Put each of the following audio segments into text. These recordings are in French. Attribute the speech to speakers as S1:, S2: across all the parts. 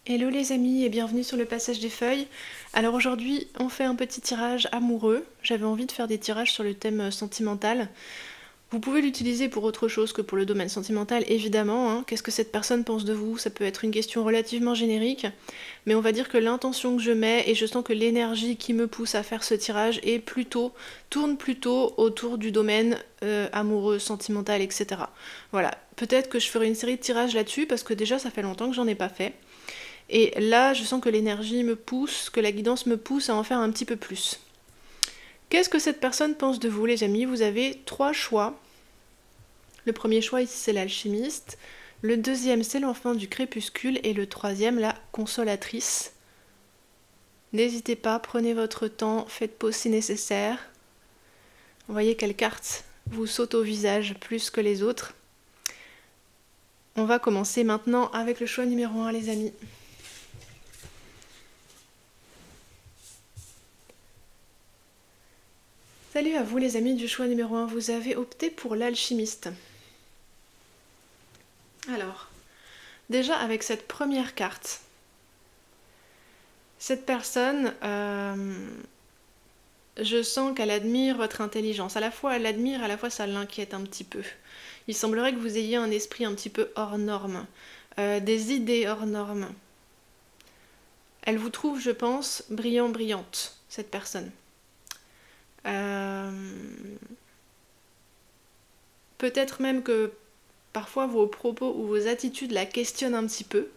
S1: Hello les amis et bienvenue sur le passage des feuilles. Alors aujourd'hui on fait un petit tirage amoureux. J'avais envie de faire des tirages sur le thème sentimental. Vous pouvez l'utiliser pour autre chose que pour le domaine sentimental évidemment, hein. Qu'est-ce que cette personne pense de vous? Ça peut être une question relativement générique, mais on va dire que l'intention que je mets et je sens que l'énergie qui me pousse à faire ce tirage tourne plutôt autour du domaine amoureux, sentimental, etc. Voilà, peut-être que je ferai une série de tirages là-dessus parce que déjà ça fait longtemps que j'en ai pas fait. Et là, je sens que l'énergie me pousse, que la guidance me pousse à en faire un petit peu plus. Qu'est-ce que cette personne pense de vous, les amis? Vous avez 3 choix. Le premier choix ici, c'est l'alchimiste. Le deuxième, c'est l'enfant du crépuscule. Et le troisième, la consolatrice. N'hésitez pas, prenez votre temps, faites pause si nécessaire. Vous voyez quelle carte vous saute au visage plus que les autres. On va commencer maintenant avec le choix numéro 1, les amis. Salut à vous les amis du choix numéro 1, vous avez opté pour l'alchimiste. Alors, déjà avec cette première carte, cette personne, je sens qu'elle admire votre intelligence. À la fois elle l'admire, à la fois ça l'inquiète un petit peu. Il semblerait que vous ayez un esprit un petit peu hors norme, des idées hors normes. Elle vous trouve, je pense, brillante, cette personne. Peut-être même que parfois vos propos ou vos attitudes la questionnent un petit peu.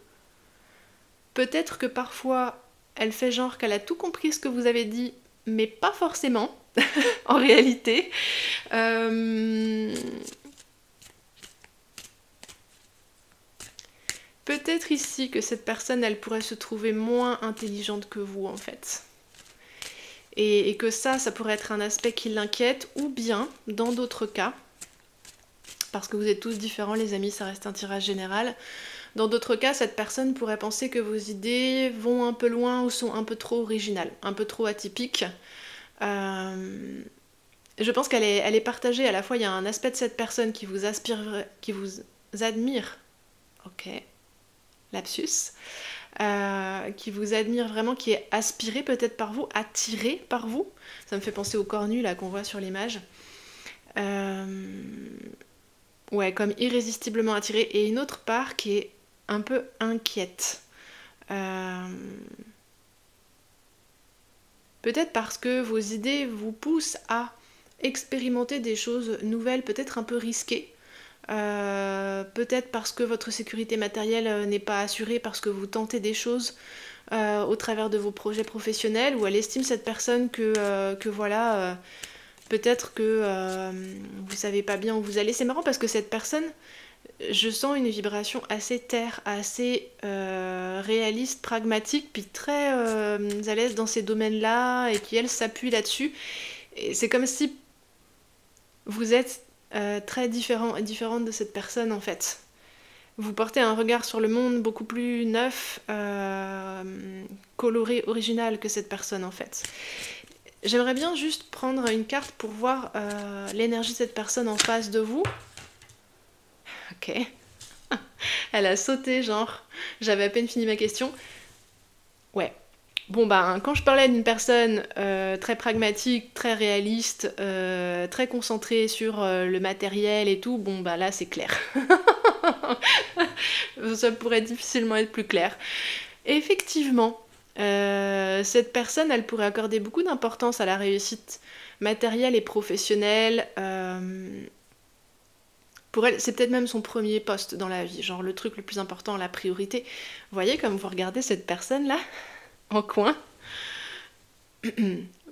S1: Peut-être que parfois elle fait genre qu'elle a tout compris ce que vous avez dit, mais pas forcément, en réalité. Peut-être ici que cette personne, elle pourrait se trouver moins intelligente que vous en fait. Et que ça pourrait être un aspect qui l'inquiète, ou bien, dans d'autres cas, parce que vous êtes tous différents les amis, ça reste un tirage général, dans d'autres cas, cette personne pourrait penser que vos idées vont un peu loin ou sont un peu trop originales, un peu trop atypiques. Je pense qu'elle est partagée, à la fois il y a un aspect de cette personne qui vous admire, ok, lapsus, qui vous admire vraiment, qui est aspiré peut-être par vous, attiré par vous. Ça me fait penser au cornu là qu'on voit sur l'image. Ouais, comme irrésistiblement attiré. Et une autre part qui est un peu inquiète. Peut-être parce que vos idées vous poussent à expérimenter des choses nouvelles, peut-être un peu risquées. Peut-être parce que votre sécurité matérielle n'est pas assurée, parce que vous tentez des choses au travers de vos projets professionnels, ou elle estime cette personne que voilà, peut-être que vous savez pas bien où vous allez. C'est marrant parce que cette personne, je sens une vibration assez terre, assez réaliste, pragmatique, puis très à l'aise dans ces domaines-là, et qui elle s'appuie là-dessus. Et c'est comme si vous êtes très différent et différente de cette personne en fait. Vous portez un regard sur le monde beaucoup plus neuf, coloré, original que cette personne en fait. J'aimerais bien juste prendre une carte pour voir l'énergie de cette personne en face de vous. Ok. Elle a sauté, genre, j'avais à peine fini ma question. Ouais. Bon ben, quand je parlais d'une personne très pragmatique, très réaliste, très concentrée sur le matériel et tout, bon bah là c'est clair. Ça pourrait difficilement être plus clair. Effectivement, cette personne, elle pourrait accorder beaucoup d'importance à la réussite matérielle et professionnelle. Pour elle, c'est peut-être même son premier poste dans la vie, genre le truc le plus important, la priorité. Vous voyez comme vous regardez cette personne-là, en coin,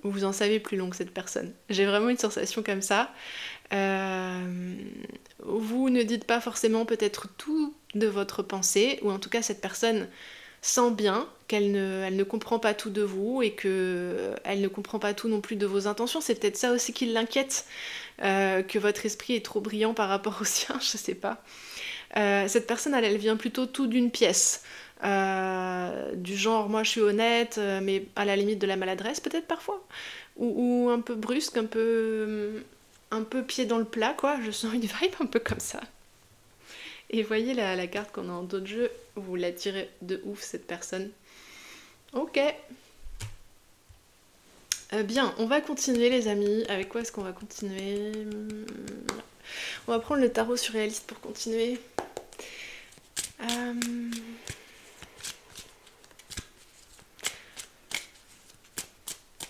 S1: vous en savez plus long que cette personne. J'ai vraiment une sensation comme ça. Vous ne dites pas forcément peut-être tout de votre pensée, ou en tout cas cette personne sent bien qu'elle ne comprend pas tout de vous et qu'elle ne comprend pas tout non plus de vos intentions. C'est peut-être ça aussi qui l'inquiète, que votre esprit est trop brillant par rapport au sien, je sais pas. Cette personne, elle vient plutôt tout d'une pièce. Du genre, moi je suis honnête, mais à la limite de la maladresse peut-être parfois. Ou un peu brusque, un peu pied dans le plat, quoi. Je sens une vibe un peu comme ça. Et voyez la carte qu'on a en d'autres jeux, vous la tirez de ouf cette personne. Ok. Bien, on va continuer les amis. Avec quoi est-ce qu'on va continuer? On va prendre le tarot surréaliste pour continuer.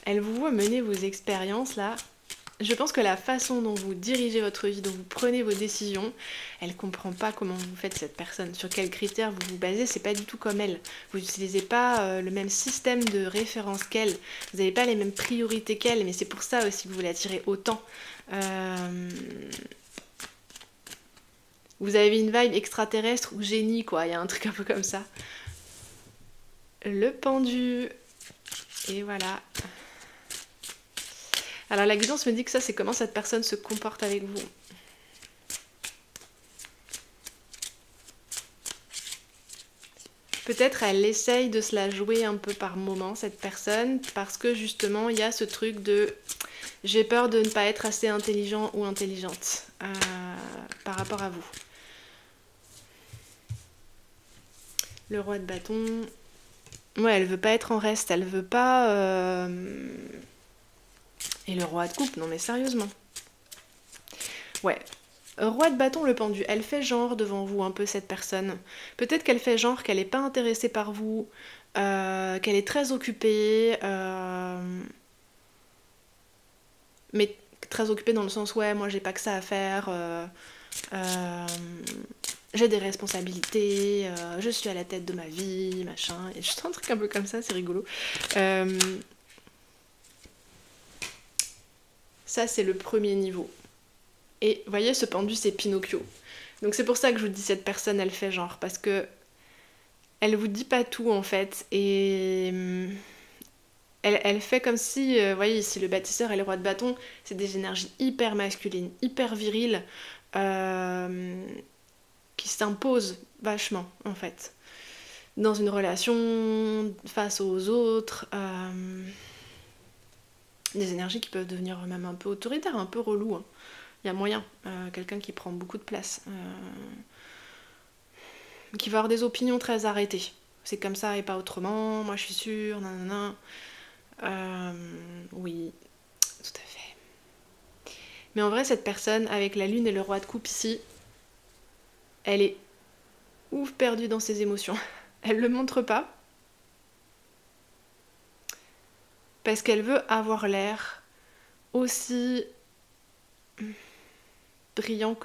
S1: Elle vous voit mener vos expériences là. Je pense que la façon dont vous dirigez votre vie, dont vous prenez vos décisions, elle comprend pas comment vous faites cette personne, sur quels critères vous vous basez, c'est pas du tout comme elle. Vous n'utilisez pas le même système de référence qu'elle, vous n'avez pas les mêmes priorités qu'elle, mais c'est pour ça aussi que vous l'attirez autant. Vous avez une vibe extraterrestre ou génie quoi, il y a un truc un peu comme ça. Le pendu, et voilà. Alors la guidance me dit que ça c'est comment cette personne se comporte avec vous. Peut-être elle essaye de se la jouer un peu par moment cette personne parce que justement il y a ce truc de j'ai peur de ne pas être assez intelligent ou intelligente par rapport à vous. Le roi de bâton. Ouais, elle veut pas être en reste, elle veut pas... Et le roi de coupe, non mais sérieusement. Ouais. Roi de bâton, le pendu, elle fait genre devant vous un peu cette personne. Peut-être qu'elle fait genre qu'elle n'est pas intéressée par vous, qu'elle est très occupée, mais très occupée dans le sens ouais, moi j'ai pas que ça à faire, j'ai des responsabilités, je suis à la tête de ma vie, machin, et juste un truc un peu comme ça, c'est rigolo. Ça, c'est le premier niveau. Et vous voyez, ce pendu, c'est Pinocchio. Donc c'est pour ça que je vous dis cette personne, elle fait genre, parce que elle vous dit pas tout en fait, et elle fait comme si, vous voyez ici, le bâtisseur et le roi de bâton, c'est des énergies hyper masculines, hyper viriles, qui s'imposent vachement en fait. Dans une relation, face aux autres, des énergies qui peuvent devenir même un peu autoritaires, un peu relou. Hein. Il y a moyen, quelqu'un qui prend beaucoup de place, qui va avoir des opinions très arrêtées. C'est comme ça et pas autrement, moi je suis sûre, nanana. Oui, tout à fait. Mais en vrai, cette personne, avec la lune et le roi de coupe ici, elle est ouf perdue dans ses émotions. Elle le montre pas, parce qu'elle veut avoir l'air aussi brillante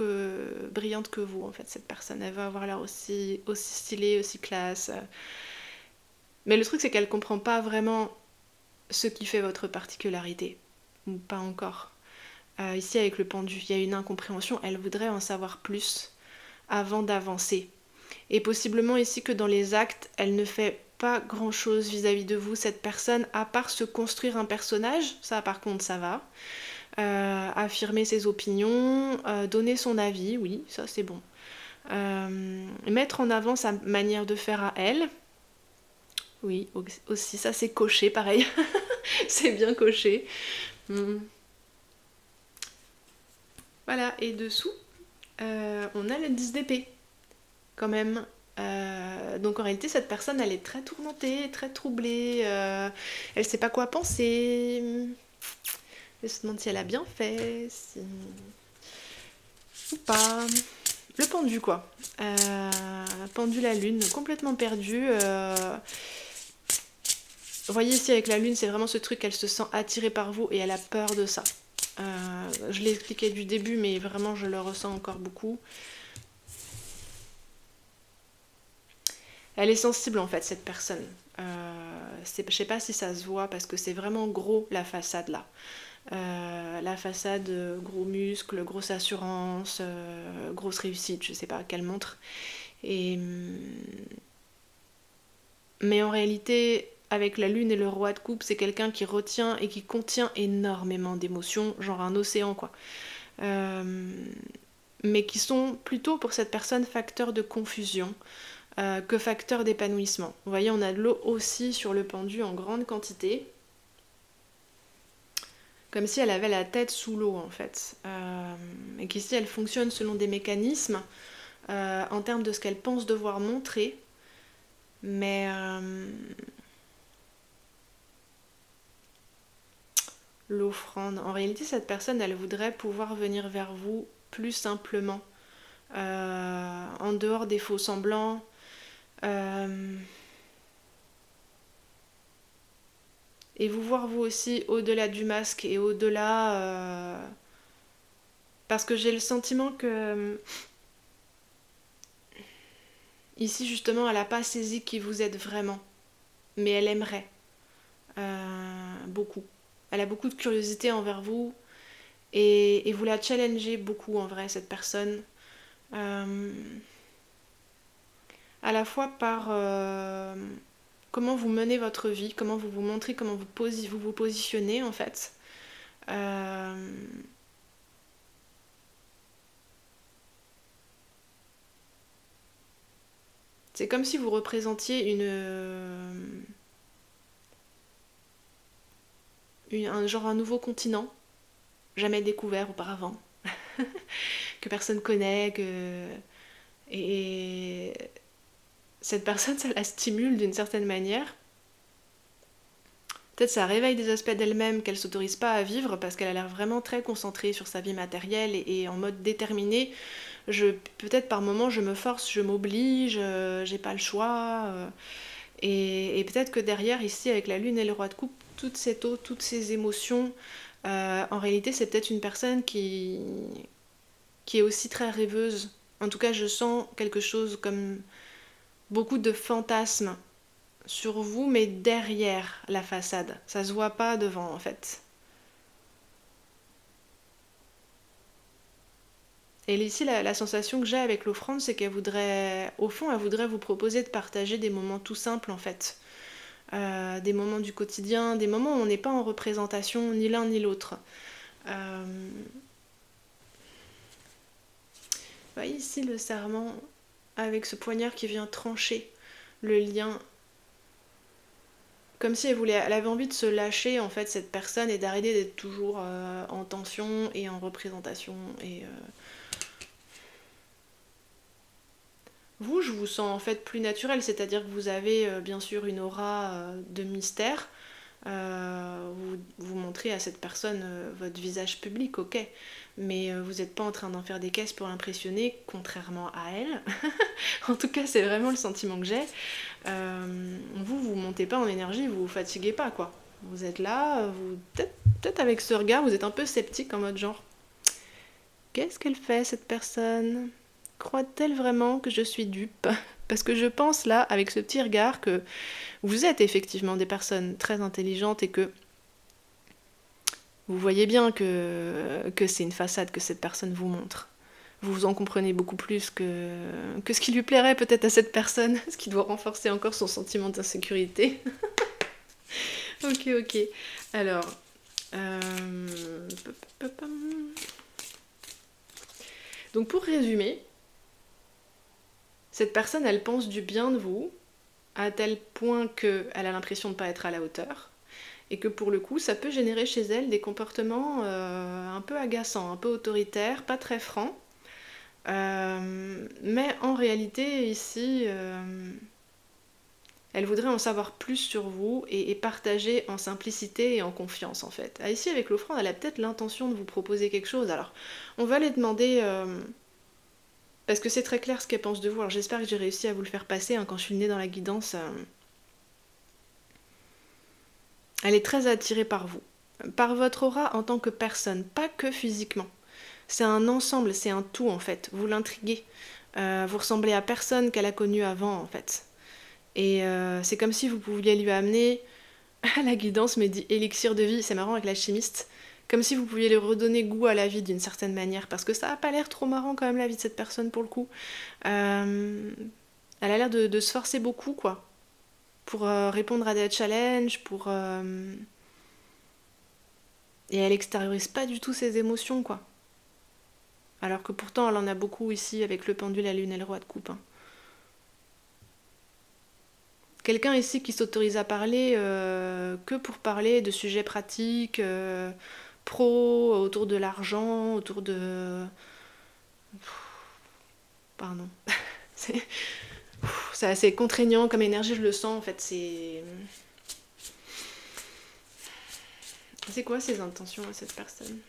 S1: que vous en fait, cette personne. Elle veut avoir l'air aussi stylée, aussi classe. Mais le truc c'est qu'elle comprend pas vraiment ce qui fait votre particularité. Ou pas encore. Ici avec le pendu, il y a une incompréhension. Elle voudrait en savoir plus avant d'avancer. Et possiblement ici que dans les actes, elle ne fait pas grand chose vis-à-vis de vous, cette personne, à part se construire un personnage. Ça par contre ça va. Affirmer ses opinions, donner son avis, oui, ça c'est bon. Mettre en avant sa manière de faire à elle, oui, aussi, ça c'est coché, pareil, c'est bien coché. Voilà, et dessous, on a le 10 d'épée, quand même. Donc en réalité, cette personne, elle est très tourmentée, très troublée, elle sait pas quoi penser. Elle se demande si elle a bien fait, si... ou pas. Le pendu quoi. Pendu la lune, complètement perdu. Vous voyez ici avec la lune, c'est vraiment ce truc, elle se sent attirée par vous et elle a peur de ça. Je l'ai expliqué du début, mais vraiment je le ressens encore beaucoup. Elle est sensible en fait, cette personne. Je sais pas si ça se voit parce que c'est vraiment gros la façade là. La façade, gros muscles, grosse assurance, grosse réussite, je sais pas quelle montre. Mais en réalité, avec la lune et le roi de coupe, c'est quelqu'un qui retient et qui contient énormément d'émotions, genre un océan quoi. Mais qui sont plutôt pour cette personne facteurs de confusion que facteurs d'épanouissement. Vous voyez, on a de l'eau aussi sur le pendu en grande quantité. Comme si elle avait la tête sous l'eau en fait. Et qu'ici elle fonctionne selon des mécanismes en termes de ce qu'elle pense devoir montrer. Mais l'offrande, en réalité, cette personne, elle voudrait pouvoir venir vers vous plus simplement, en dehors des faux semblants. Et vous voir vous aussi au-delà du masque et au-delà... parce que j'ai le sentiment que... Ici, justement, elle n'a pas saisi qui vous êtes vraiment. Mais elle aimerait. Beaucoup. Elle a beaucoup de curiosité envers vous. Et vous la challengez beaucoup, en vrai, cette personne. À la fois par comment vous menez votre vie, comment vous vous montrez, comment vous vous positionnez, en fait. C'est comme si vous représentiez un nouveau continent, jamais découvert auparavant, que personne connaît, et cette personne, ça la stimule d'une certaine manière. Peut-être ça réveille des aspects d'elle-même qu'elle s'autorise pas à vivre parce qu'elle a l'air vraiment très concentrée sur sa vie matérielle et en mode déterminé. Peut-être par moments je me force, je m'oblige, j'ai pas le choix. Et peut-être que derrière, ici, avec la lune et le roi de coupe, toute cette eau, toutes ces émotions, en réalité, c'est peut-être une personne qui est aussi très rêveuse. En tout cas, je sens quelque chose comme beaucoup de fantasmes sur vous, mais derrière la façade. Ça se voit pas devant, en fait. Et ici, la sensation que j'ai avec l'offrande, c'est qu'elle voudrait, au fond, elle voudrait vous proposer de partager des moments tout simples, en fait. Des moments du quotidien, des moments où on n'est pas en représentation ni l'un ni l'autre. Vous voyez ici le serment avec ce poignard qui vient trancher le lien. Comme si elle avait envie de se lâcher, en fait, cette personne, et d'arrêter d'être toujours en tension et en représentation. Et vous, je vous sens en fait plus naturel, c'est-à-dire que vous avez bien sûr une aura de mystère. Vous montrez à cette personne votre visage public, ok, mais vous n'êtes pas en train d'en faire des caisses pour l'impressionner, contrairement à elle. En tout cas, c'est vraiment le sentiment que j'ai. Vous montez pas en énergie, vous vous fatiguez pas, quoi. Vous êtes là, peut-être avec ce regard, vous êtes un peu sceptique en mode genre, qu'est-ce qu'elle fait cette personne? Croit-elle vraiment que je suis dupe? Parce que je pense là, avec ce petit regard, que vous êtes effectivement des personnes très intelligentes et que vous voyez bien que c'est une façade que cette personne vous montre. Vous en comprenez beaucoup plus que ce qui lui plairait peut-être à cette personne, ce qui doit renforcer encore son sentiment d'insécurité. Ok, ok. Alors, donc pour résumer, cette personne, elle pense du bien de vous, à tel point qu'elle a l'impression de ne pas être à la hauteur, et que pour le coup, ça peut générer chez elle des comportements un peu agaçants, un peu autoritaires, pas très francs. Mais en réalité, ici, elle voudrait en savoir plus sur vous et partager en simplicité et en confiance, en fait. Ah, ici, avec l'offrande, elle a peut-être l'intention de vous proposer quelque chose. Alors, on va lui demander... parce que c'est très clair ce qu'elle pense de vous. Alors j'espère que j'ai réussi à vous le faire passer, hein, quand je suis le nez dans la guidance. Elle est très attirée par vous. Par votre aura en tant que personne, pas que physiquement. C'est un ensemble, c'est un tout en fait. Vous l'intriguez. Vous ressemblez à personne qu'elle a connu avant en fait. Et c'est comme si vous pouviez lui amener... La guidance me dit élixir de vie, c'est marrant avec la chimiste. Comme si vous pouviez lui redonner goût à la vie d'une certaine manière. Parce que ça a pas l'air trop marrant quand même la vie de cette personne pour le coup. Elle a l'air de se forcer beaucoup quoi. Pour répondre à des challenges, et elle extériorise pas du tout ses émotions quoi. Alors que pourtant elle en a beaucoup ici avec le pendule, la lune et le roi de coupe. Hein. Quelqu'un ici qui s'autorise à parler que pour parler de sujets pratiques, pro, autour de l'argent, autour de... Pardon. C'est assez contraignant comme énergie, je le sens en fait. C'est quoi ses intentions à cette personne?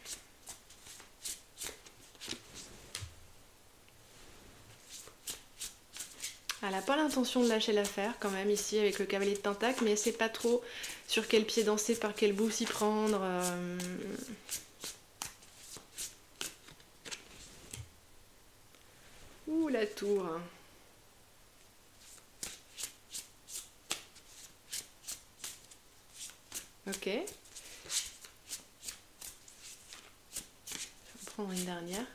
S1: Elle n'a pas l'intention de lâcher l'affaire quand même ici avec le cavalier de Pentacle, mais elle sait pas trop sur quel pied danser, par quel bout s'y prendre. Ouh, la tour. Ok. Je vais en prendre une dernière.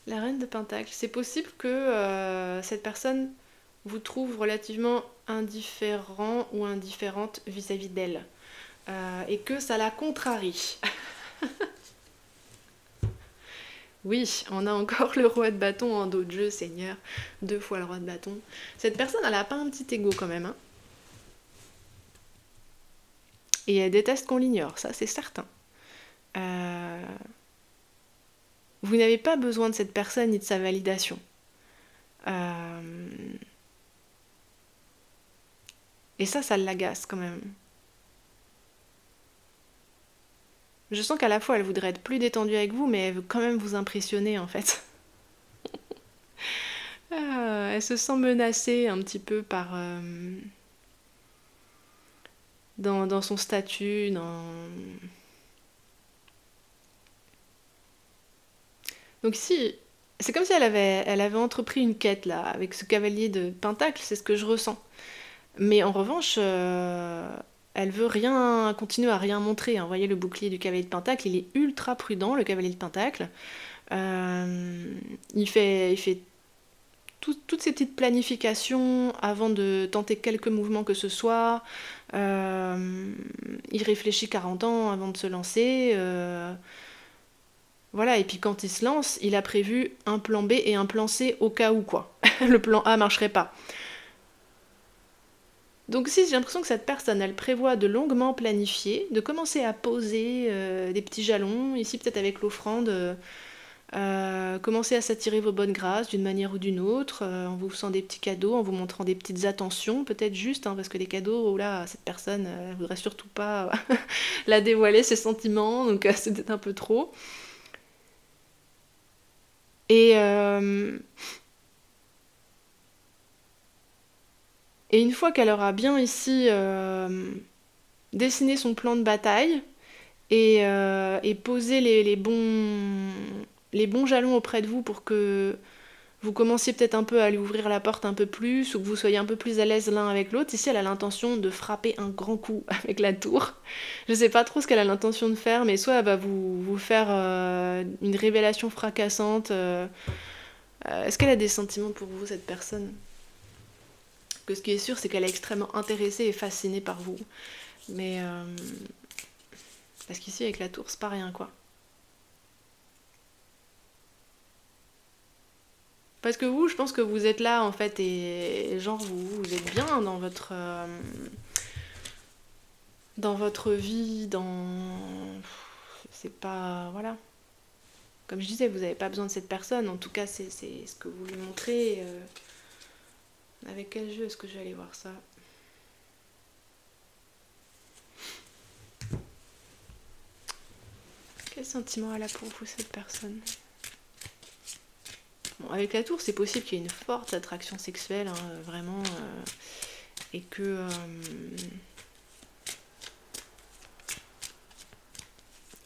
S1: La reine de Pentacle. C'est possible que cette personne vous trouve relativement indifférent ou indifférente vis-à-vis d'elle. Et que ça la contrarie. Oui, on a encore le roi de bâton en dos de jeu, Seigneur. 2 fois le roi de bâton. Cette personne, elle a pas un petit ego quand même. Hein. Et elle déteste qu'on l'ignore, ça c'est certain. Vous n'avez pas besoin de cette personne ni de sa validation. Et ça l'agace quand même. Je sens qu'à la fois elle voudrait être plus détendue avec vous, mais elle veut quand même vous impressionner en fait. Elle se sent menacée un petit peu par... dans son statut, Donc ici, c'est comme si elle avait entrepris une quête là, avec ce cavalier de Pentacle, c'est ce que je ressens. Mais en revanche, elle veut rien continuer à rien montrer. Hein. Vous voyez le bouclier du cavalier de Pentacle, il est ultra prudent, le cavalier de Pentacle. Il fait toutes ces petites planifications avant de tenter quelque mouvement que ce soit. Il réfléchit 40 ans avant de se lancer. Voilà, et puis quand il se lance, il a prévu un plan B et un plan C au cas où, quoi. Le plan A marcherait pas. Donc si j'ai l'impression que cette personne, elle prévoit de longuement planifier, de commencer à poser des petits jalons, ici peut-être avec l'offrande, commencer à s'attirer vos bonnes grâces d'une manière ou d'une autre, en vous faisant des petits cadeaux, en vous montrant des petites attentions, peut-être juste, hein, parce que les cadeaux, oh là, cette personne, elle voudrait surtout pas la dévoiler ses sentiments, donc c'est peut-être un peu trop. Et une fois qu'elle aura bien ici dessiné son plan de bataille et posé les bons jalons auprès de vous pour que vous commenciez peut-être un peu à lui ouvrir la porte un peu plus ou que vous soyez un peu plus à l'aise l'un avec l'autre, ici elle a l'intention de frapper un grand coup avec la tour. Je sais pas trop ce qu'elle a l'intention de faire, mais soit elle va vous faire une révélation fracassante. Est-ce qu'elle a des sentiments pour vous, cette personne? Que ce qui est sûr, c'est qu'elle est extrêmement intéressée et fascinée par vous. Mais... parce qu'ici, avec la tour, c'est pas rien, quoi. Parce que vous, je pense que vous êtes là, en fait, et genre, vous êtes bien dans votre vie, c'est pas... Voilà. Comme je disais, vous n'avez pas besoin de cette personne. En tout cas, c'est ce que vous lui montrez. Avec quel jeu est-ce que je vais aller voir ça? Quel sentiment elle a pour vous, cette personne? Bon, avec la tour, c'est possible qu'il y ait une forte attraction sexuelle, hein, vraiment, et que...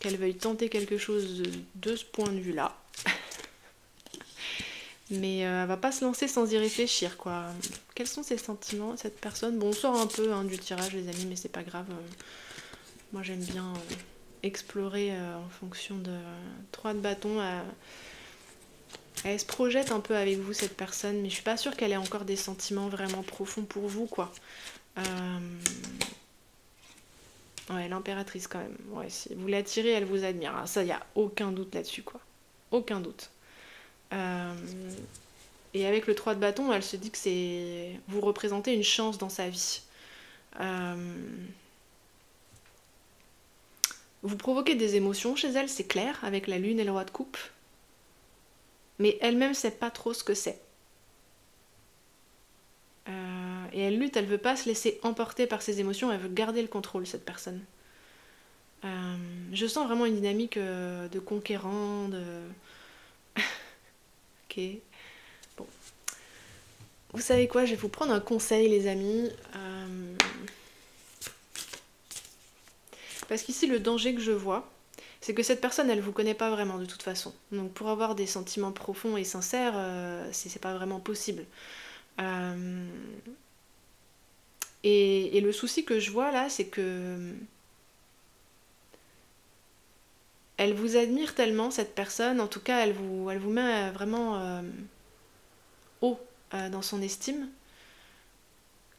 S1: qu'elle veuille tenter quelque chose de ce point de vue-là. Mais elle va pas se lancer sans y réfléchir, quoi. Quels sont ses sentiments, cette personne? Bon, on sort un peu hein, du tirage, les amis, mais c'est pas grave. Moi, j'aime bien explorer en fonction de 3 de bâton. Elle se projette un peu avec vous, cette personne, mais je suis pas sûre qu'elle ait encore des sentiments vraiment profonds pour vous, quoi. Ouais, l'impératrice, quand même. Ouais, si vous l'attirez, elle vous admire. Ah, ça, y a aucun doute là-dessus, quoi. Aucun doute. Et avec le 3 de bâton, elle se dit que vous représentez une chance dans sa vie. Vous provoquez des émotions chez elle, c'est clair, avec la lune et le roi de coupe. Mais elle-même sait pas trop ce que c'est. Et elle lutte, elle veut pas se laisser emporter par ses émotions, elle veut garder le contrôle, cette personne. Je sens vraiment une dynamique de conquérant, de... Ok. Bon. Vous savez quoi, je vais vous prendre un conseil, les amis. Parce qu'ici, le danger que je vois, c'est que cette personne, elle vous connaît pas vraiment de toute façon. Donc pour avoir des sentiments profonds et sincères, c'est pas vraiment possible. Et le souci que je vois là, c'est que elle vous admire tellement, cette personne, en tout cas, elle vous met vraiment haut dans son estime,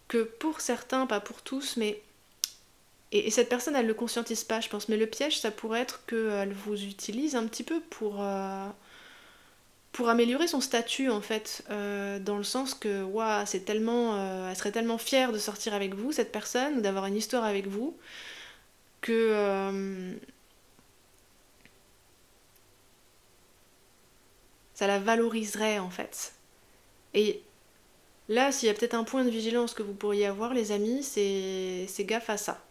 S1: que pour certains, pas pour tous, mais... Et cette personne, elle le conscientise pas, je pense. Mais le piège, ça pourrait être qu'elle vous utilise un petit peu pour améliorer son statut, en fait. Dans le sens que, waouh, c'est tellement... elle serait tellement fière de sortir avec vous, cette personne, ou d'avoir une histoire avec vous, que... ça la valoriserait, en fait. Et là, s'il y a peut-être un point de vigilance que vous pourriez avoir, les amis, c'est gaffe à ça.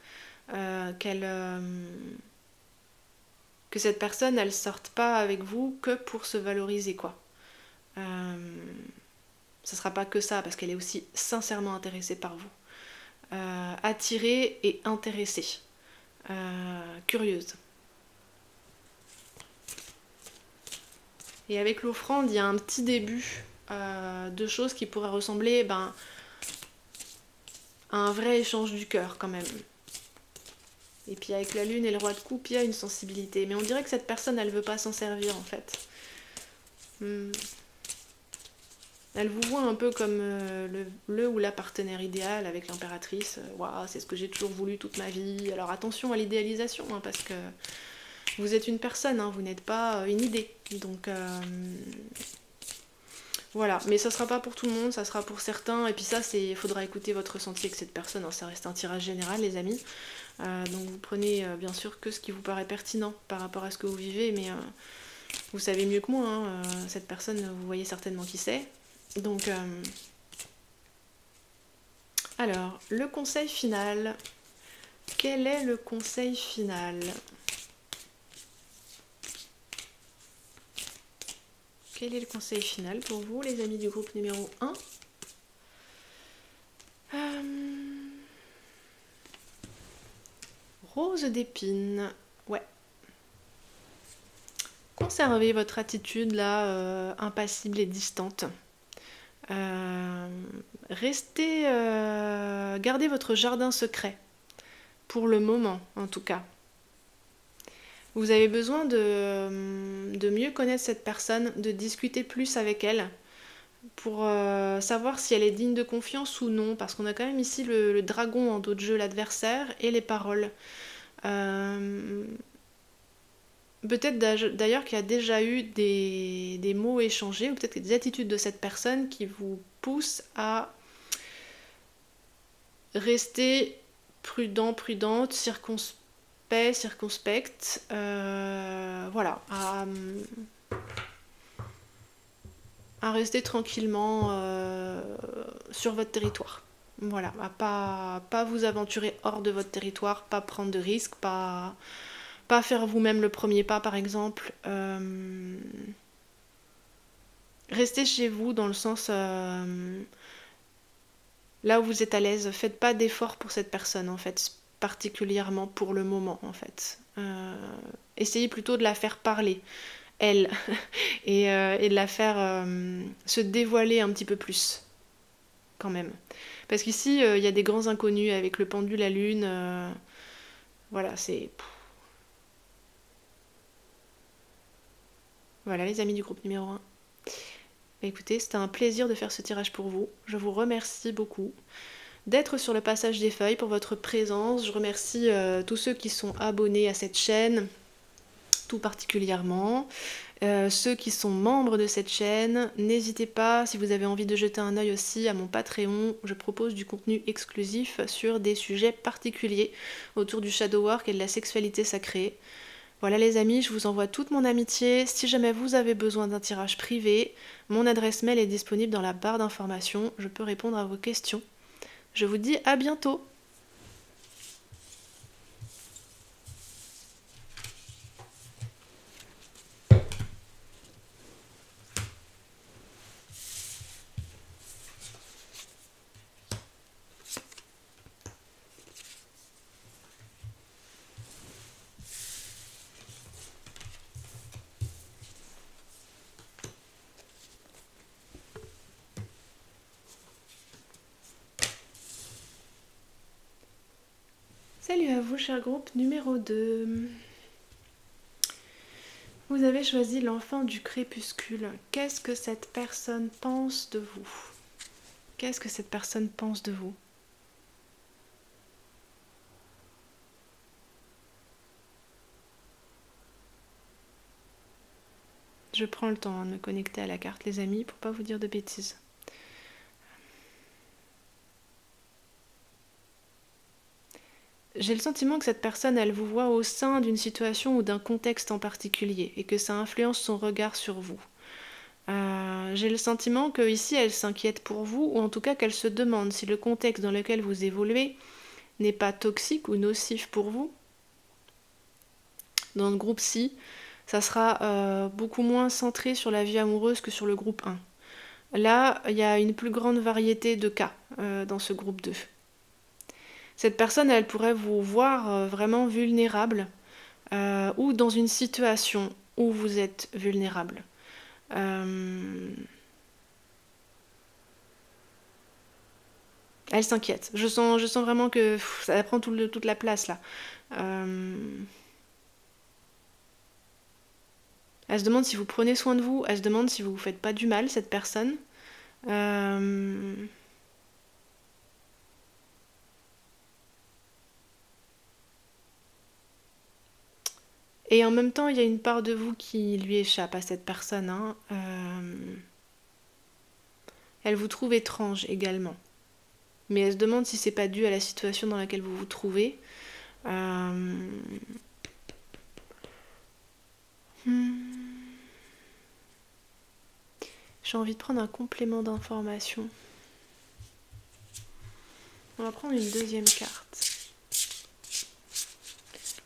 S1: Que cette personne, elle sorte pas avec vous que pour se valoriser, quoi. Ce sera pas que ça, parce qu'elle est aussi sincèrement intéressée par vous. Attirée et intéressée. Curieuse. Et avec l'offrande, il y a un petit début de choses qui pourraient ressembler à un vrai échange du cœur, quand même. Et puis avec la lune et le roi de coupe, il y a une sensibilité. Mais on dirait que cette personne, elle veut pas s'en servir, en fait. Elle vous voit un peu comme le ou la partenaire idéal avec l'impératrice. Waouh, c'est ce que j'ai toujours voulu toute ma vie. Alors attention à l'idéalisation, hein, parce que vous êtes une personne, hein, vous n'êtes pas une idée. Donc voilà, mais ça sera pas pour tout le monde, ça sera pour certains. Et puis ça, il faudra écouter votre ressenti avec cette personne. Hein, ça reste un tirage général, les amis. Donc vous prenez bien sûr que ce qui vous paraît pertinent par rapport à ce que vous vivez, mais vous savez mieux que moi, hein, cette personne, vous voyez certainement qui c'est. Donc, alors, le conseil final. Quel est le conseil final? Quel est le conseil final pour vous, les amis du groupe numéro 1? Rose d'épine. Ouais. Conservez votre attitude là, impassible et distante. Gardez votre jardin secret. Pour le moment, en tout cas. Vous avez besoin de mieux connaître cette personne, de discuter plus avec elle, pour savoir si elle est digne de confiance ou non, parce qu'on a quand même ici le dragon en dos de jeu, l'adversaire, et les paroles. Peut-être d'ailleurs qu'il y a déjà eu des mots échangés, ou peut-être des attitudes de cette personne qui vous poussent à rester prudent, prudente, circonspecte, voilà, à rester tranquillement sur votre territoire. Voilà, à pas vous aventurer hors de votre territoire, pas prendre de risques, pas faire vous-même le premier pas par exemple. Restez chez vous dans le sens là où vous êtes à l'aise. Faites pas d'efforts pour cette personne en fait, particulièrement pour le moment en fait. Essayez plutôt de la faire parler, elle, et de la faire se dévoiler un petit peu plus quand même. Parce qu'ici, il y a des grands inconnus avec le pendu, la lune. Voilà, c'est... Voilà les amis du groupe numéro 1. Écoutez, c'était un plaisir de faire ce tirage pour vous. Je vous remercie beaucoup d'être sur le passage des feuilles pour votre présence. Je remercie tous ceux qui sont abonnés à cette chaîne. tout particulièrement. Ceux qui sont membres de cette chaîne, n'hésitez pas, si vous avez envie de jeter un œil aussi à mon Patreon, je propose du contenu exclusif sur des sujets particuliers autour du shadow work et de la sexualité sacrée. Voilà les amis, je vous envoie toute mon amitié. Si jamais vous avez besoin d'un tirage privé, mon adresse mail est disponible dans la barre d'informations. Je peux répondre à vos questions. Je vous dis à bientôt. Salut à vous, cher groupe numéro 2. Vous avez choisi l'enfant du crépuscule. Qu'est-ce que cette personne pense de vous? Qu'est-ce que cette personne pense de vous? Je prends le temps de me connecter à la carte, les amis, pour pas vous dire de bêtises. J'ai le sentiment que cette personne, elle vous voit au sein d'une situation ou d'un contexte en particulier et que ça influence son regard sur vous. J'ai le sentiment que ici, elle s'inquiète pour vous, ou en tout cas qu'elle se demande si le contexte dans lequel vous évoluez n'est pas toxique ou nocif pour vous. Dans le groupe ci, ça sera beaucoup moins centré sur la vie amoureuse que sur le groupe 1. Là, il y a une plus grande variété de cas dans ce groupe 2. Cette personne, elle pourrait vous voir vraiment vulnérable ou dans une situation où vous êtes vulnérable. Elle s'inquiète. Je sens vraiment que ça prend toute la place là. Elle se demande si vous prenez soin de vous. Elle se demande si vous vous faites pas du mal, cette personne. Et en même temps, il y a une part de vous qui lui échappe à cette personne. Hein. Elle vous trouve étrange également. Mais elle se demande si c'est pas dû à la situation dans laquelle vous vous trouvez. J'ai envie de prendre un complément d'information. On va prendre une deuxième carte.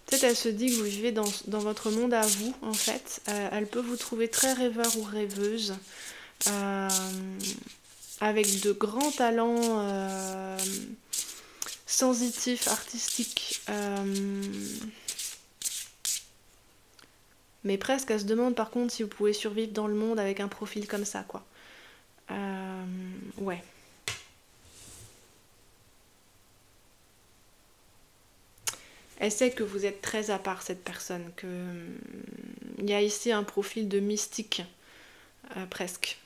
S1: Peut-être elle se dit que vous vivez dans votre monde à vous, en fait. Elle peut vous trouver très rêveur ou rêveuse, avec de grands talents sensitifs, artistiques. Mais presque, elle se demande par contre si vous pouvez survivre dans le monde avec un profil comme ça, quoi. Ouais. Elle sait que vous êtes très à part, cette personne, qu'il y a ici un profil de mystique, presque.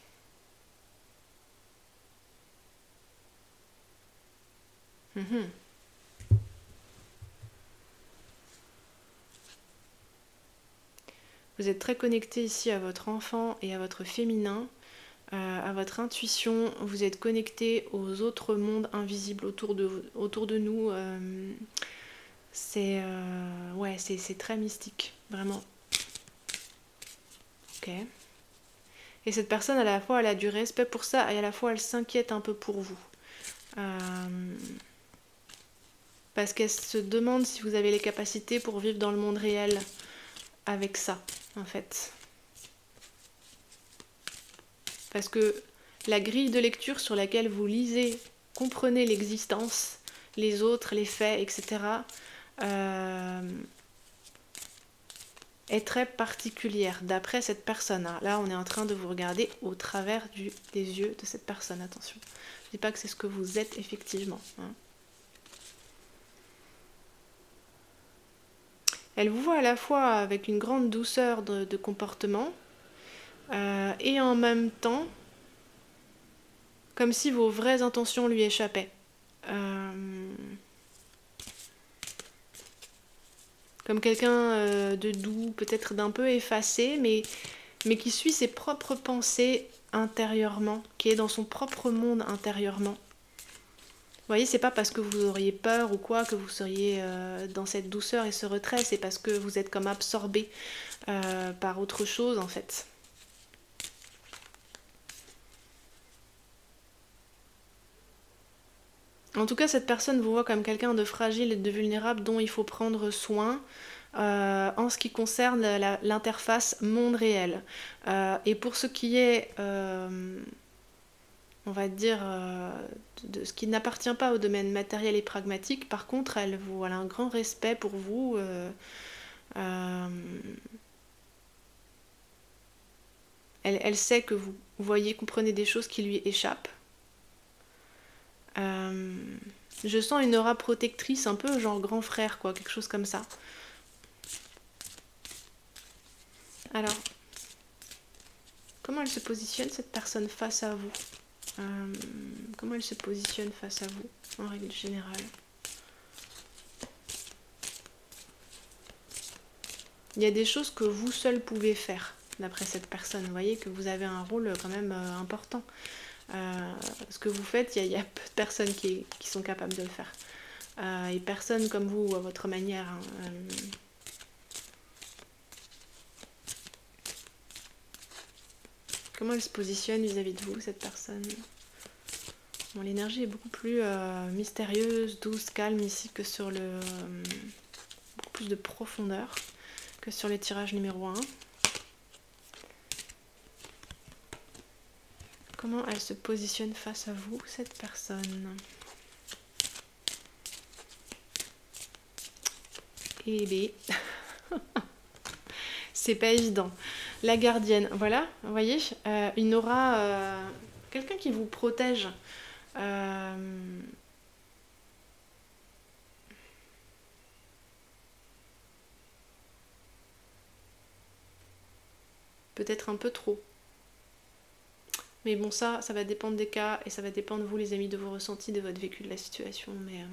S1: Vous êtes très connecté ici à votre enfant et à votre féminin, à votre intuition. Vous êtes connecté aux autres mondes invisibles autour de nous. Ouais, c'est très mystique, vraiment. Ok. Et cette personne, à la fois, elle a du respect pour ça, et à la fois, elle s'inquiète un peu pour vous. Parce qu'elle se demande si vous avez les capacités pour vivre dans le monde réel avec ça, en fait. Parce que la grille de lecture sur laquelle vous lisez, comprenez l'existence, les autres, les faits, etc., est très particulière d'après cette personne. Là, on est en train de vous regarder au travers des yeux de cette personne, attention. Je ne dis pas que c'est ce que vous êtes effectivement. Hein. Elle vous voit à la fois avec une grande douceur de comportement et en même temps comme si vos vraies intentions lui échappaient. comme quelqu'un de doux, peut-être d'un peu effacé, mais qui suit ses propres pensées intérieurement, qui est dans son propre monde intérieurement. Vous voyez, c'est pas parce que vous auriez peur ou quoi que vous seriez dans cette douceur et ce retrait, c'est parce que vous êtes comme absorbé par autre chose en fait. En tout cas, cette personne vous voit comme quelqu'un de fragile et de vulnérable dont il faut prendre soin en ce qui concerne l'interface monde réel. Et pour ce qui est on va dire, de ce qui n'appartient pas au domaine matériel et pragmatique. Par contre, elle a un grand respect pour vous. Elle sait que vous voyez, comprenez des choses qui lui échappent. Je sens une aura protectrice, un peu genre grand frère, quoi, quelque chose comme ça. Alors, comment elle se positionne, cette personne, face à vous ? Comment elle se positionne face à vous, en règle générale? Il y a des choses que vous seul pouvez faire, d'après cette personne. Vous voyez que vous avez un rôle quand même important. Ce que vous faites, il y a peu de personnes qui sont capables de le faire. Et personne comme vous, à votre manière. Hein, Comment elle se positionne vis-à-vis de vous, cette personne? Bon, l'énergie est beaucoup plus mystérieuse, douce, calme ici que sur le... beaucoup plus de profondeur que sur les tirages numéro 1. Comment elle se positionne face à vous, cette personne? Eh bien, c'est pas évident. La gardienne, voilà, vous voyez, une aura, quelqu'un qui vous protège. Peut-être un peu trop. Mais bon, ça va dépendre des cas et ça va dépendre de vous, les amis, de vos ressentis, de votre vécu de la situation. Mais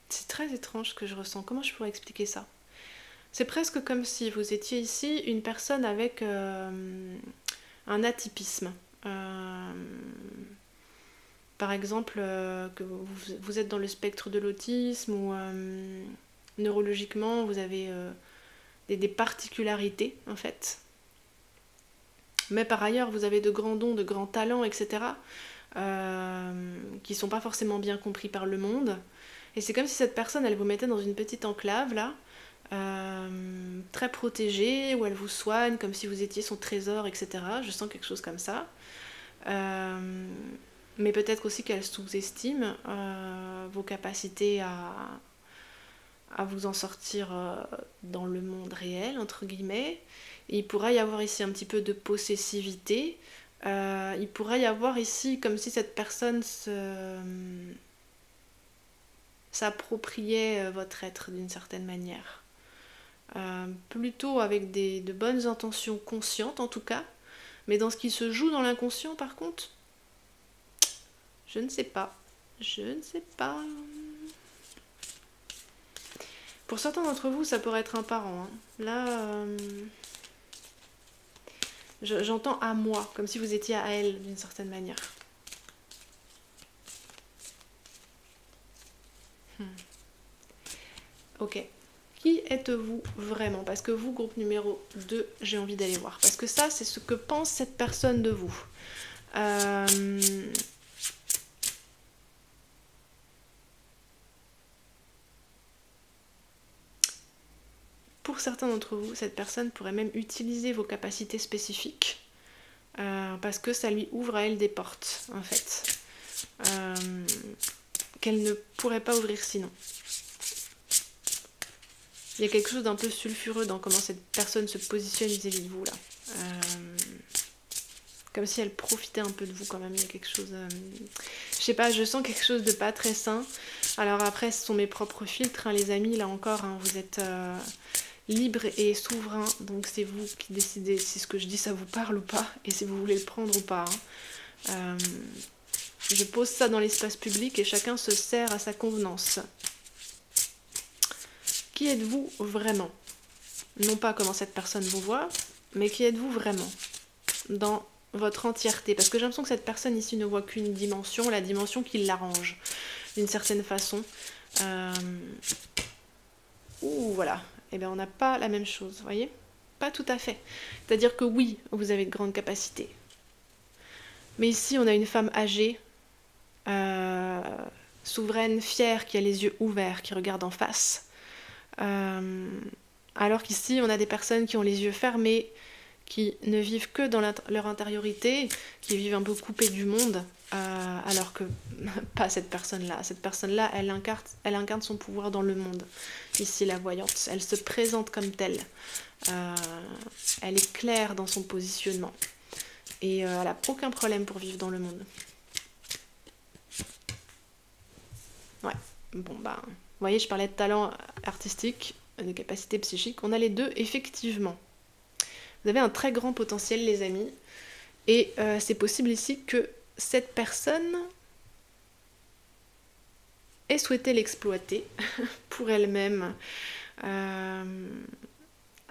S1: c'est très étrange ce que je ressens. Comment je pourrais expliquer ça? C'est presque comme si vous étiez ici une personne avec un atypisme. Par exemple, que vous êtes dans le spectre de l'autisme ou neurologiquement, vous avez des particularités en fait. Mais par ailleurs, vous avez de grands dons, de grands talents, etc. Qui ne sont pas forcément bien compris par le monde. Et c'est comme si cette personne, elle vous mettait dans une petite enclave là, très protégée, où elle vous soigne comme si vous étiez son trésor, etc. Je sens quelque chose comme ça. Mais peut-être aussi qu'elle sous-estime vos capacités à vous en sortir dans le monde réel, entre guillemets. Et il pourrait y avoir ici un petit peu de possessivité. Il pourrait y avoir ici comme si cette personne s'appropriait votre être d'une certaine manière. Plutôt avec de bonnes intentions conscientes en tout cas, mais dans ce qui se joue dans l'inconscient par contre, je ne sais pas. Je ne sais pas. Pour certains d'entre vous, ça pourrait être un parent. Hein. Là, j'entends à moi, comme si vous étiez à elle d'une certaine manière. Ok. Qui êtes-vous vraiment? Parce que vous, groupe numéro 2, j'ai envie d'aller voir. Parce que ça, c'est ce que pense cette personne de vous. Pour certains d'entre vous, cette personne pourrait même utiliser vos capacités spécifiques parce que ça lui ouvre à elle des portes, en fait, qu'elle ne pourrait pas ouvrir sinon. Il y a quelque chose d'un peu sulfureux dans comment cette personne se positionne vis-à-vis de vous, là. Comme si elle profitait un peu de vous quand même, il y a quelque chose... je sais pas, je sens quelque chose de pas très sain. Alors après, ce sont mes propres filtres, hein, les amis, là encore, hein, vous êtes... libre et souverain, donc c'est vous qui décidez si ce que je dis ça vous parle ou pas, et si vous voulez le prendre ou pas. Je pose ça dans l'espace public et chacun se sert à sa convenance. Qui êtes-vous vraiment? Non pas comment cette personne vous voit, mais qui êtes-vous vraiment dans votre entièreté? Parce que j'ai l'impression que cette personne ici ne voit qu'une dimension, la dimension qui l'arrange d'une certaine façon. Ouh, voilà. Eh bien, on n'a pas la même chose, vous voyez? Pas tout à fait. C'est-à-dire que oui, vous avez de grandes capacités. Mais ici, on a une femme âgée, souveraine, fière, qui a les yeux ouverts, qui regarde en face. Alors qu'ici, on a des personnes qui ont les yeux fermés, qui ne vivent que dans leur intériorité, qui vivent un peu coupées du monde, alors que pas cette personne-là. Cette personne-là, elle incarne son pouvoir dans le monde. Ici, la voyante, elle se présente comme telle. Elle est claire dans son positionnement. Et elle n'a aucun problème pour vivre dans le monde. Ouais, bon bah, vous voyez, je parlais de talent artistique, de capacité psychique. On a les deux, effectivement. Vous avez un très grand potentiel, les amis. Et c'est possible ici que cette personne ait souhaité l'exploiter pour elle-même.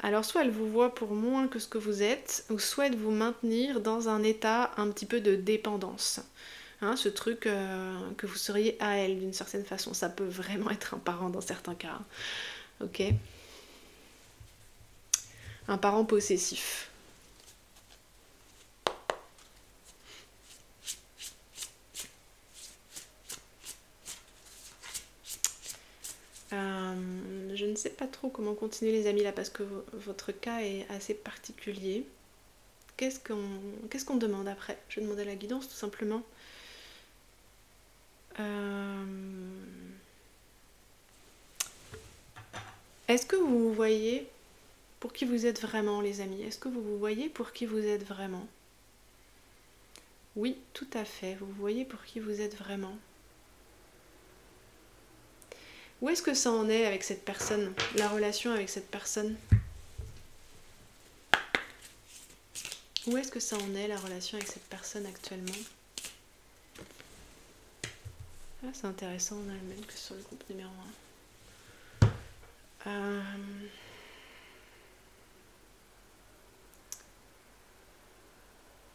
S1: Alors soit elle vous voit pour moins que ce que vous êtes, ou souhaite vous maintenir dans un état un petit peu de dépendance. Hein, ce truc que vous seriez à elle d'une certaine façon. Ça peut vraiment être un parent dans certains cas. Ok ? Un parent possessif. Je ne sais pas trop comment continuer les amis là parce que votre cas est assez particulier. Qu'est-ce qu'on demande après? Je vais demander la guidance tout simplement. Est-ce que vous vous voyez pour qui vous êtes vraiment, les amis? Est-ce que vous vous voyez pour qui vous êtes vraiment? Oui, tout à fait. Vous voyez pour qui vous êtes vraiment. Où est-ce que ça en est avec cette personne? La relation avec cette personne? Où est-ce que ça en est, la relation avec cette personne actuellement? Ah, c'est intéressant, on a le même que sur le groupe numéro 1.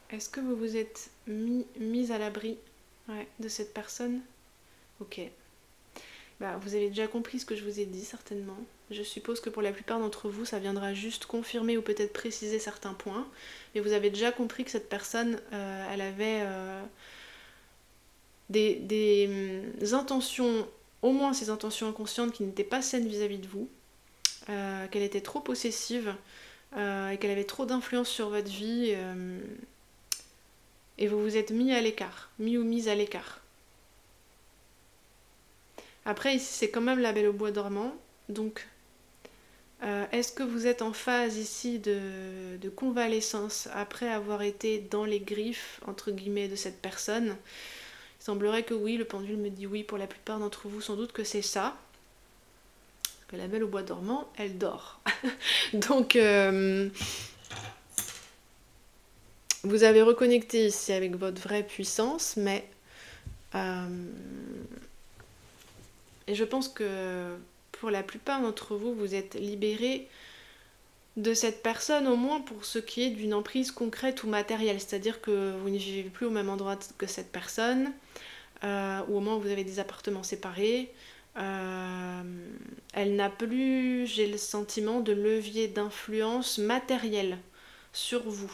S1: Est-ce que vous vous êtes mis à l'abri de cette personne? Ok. Bah, vous avez déjà compris ce que je vous ai dit, certainement. Je suppose que pour la plupart d'entre vous, ça viendra juste confirmer ou peut-être préciser certains points. Mais vous avez déjà compris que cette personne, elle avait des intentions, au moins ces intentions inconscientes qui n'étaient pas saines vis-à-vis de vous, qu'elle était trop possessive et qu'elle avait trop d'influence sur votre vie et vous vous êtes mis à l'écart, mis ou mise à l'écart. Après ici c'est quand même la Belle au bois dormant, donc est-ce que vous êtes en phase ici de convalescence après avoir été dans les griffes entre guillemets de cette personne? Il semblerait que oui, le pendule me dit oui pour la plupart d'entre vous, sans doute que c'est ça. Que la Belle au bois dormant, elle dort. Donc vous avez reconnecté ici avec votre vraie puissance, mais et je pense que pour la plupart d'entre vous, vous êtes libérés de cette personne, au moins pour ce qui est d'une emprise concrète ou matérielle. C'est-à-dire que vous ne vivez plus au même endroit que cette personne, ou au moins vous avez des appartements séparés. Elle n'a plus, j'ai le sentiment, de levier d'influence matérielle sur vous.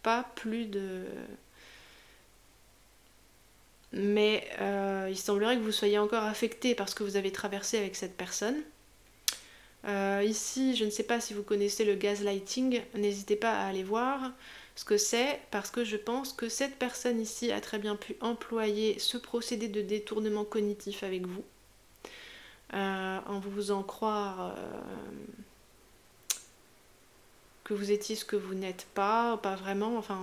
S1: Pas plus de... Mais il semblerait que vous soyez encore affecté par ce que vous avez traversé avec cette personne. Ici, je ne sais pas si vous connaissez le gaslighting, n'hésitez pas à aller voir ce que c'est, parce que je pense que cette personne ici a très bien pu employer ce procédé de détournement cognitif avec vous, en vous faisant croire que vous étiez ce que vous n'êtes pas vraiment, enfin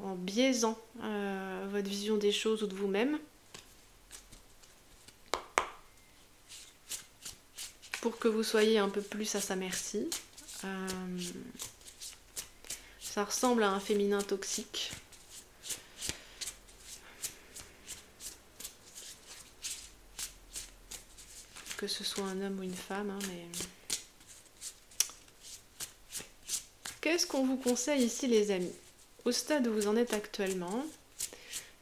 S1: en biaisant votre vision des choses ou de vous-même, pour que vous soyez un peu plus à sa merci. Ça ressemble à un féminin toxique. Que ce soit un homme ou une femme, hein, mais... Qu'est-ce qu'on vous conseille ici, les amis? Au stade où vous en êtes actuellement,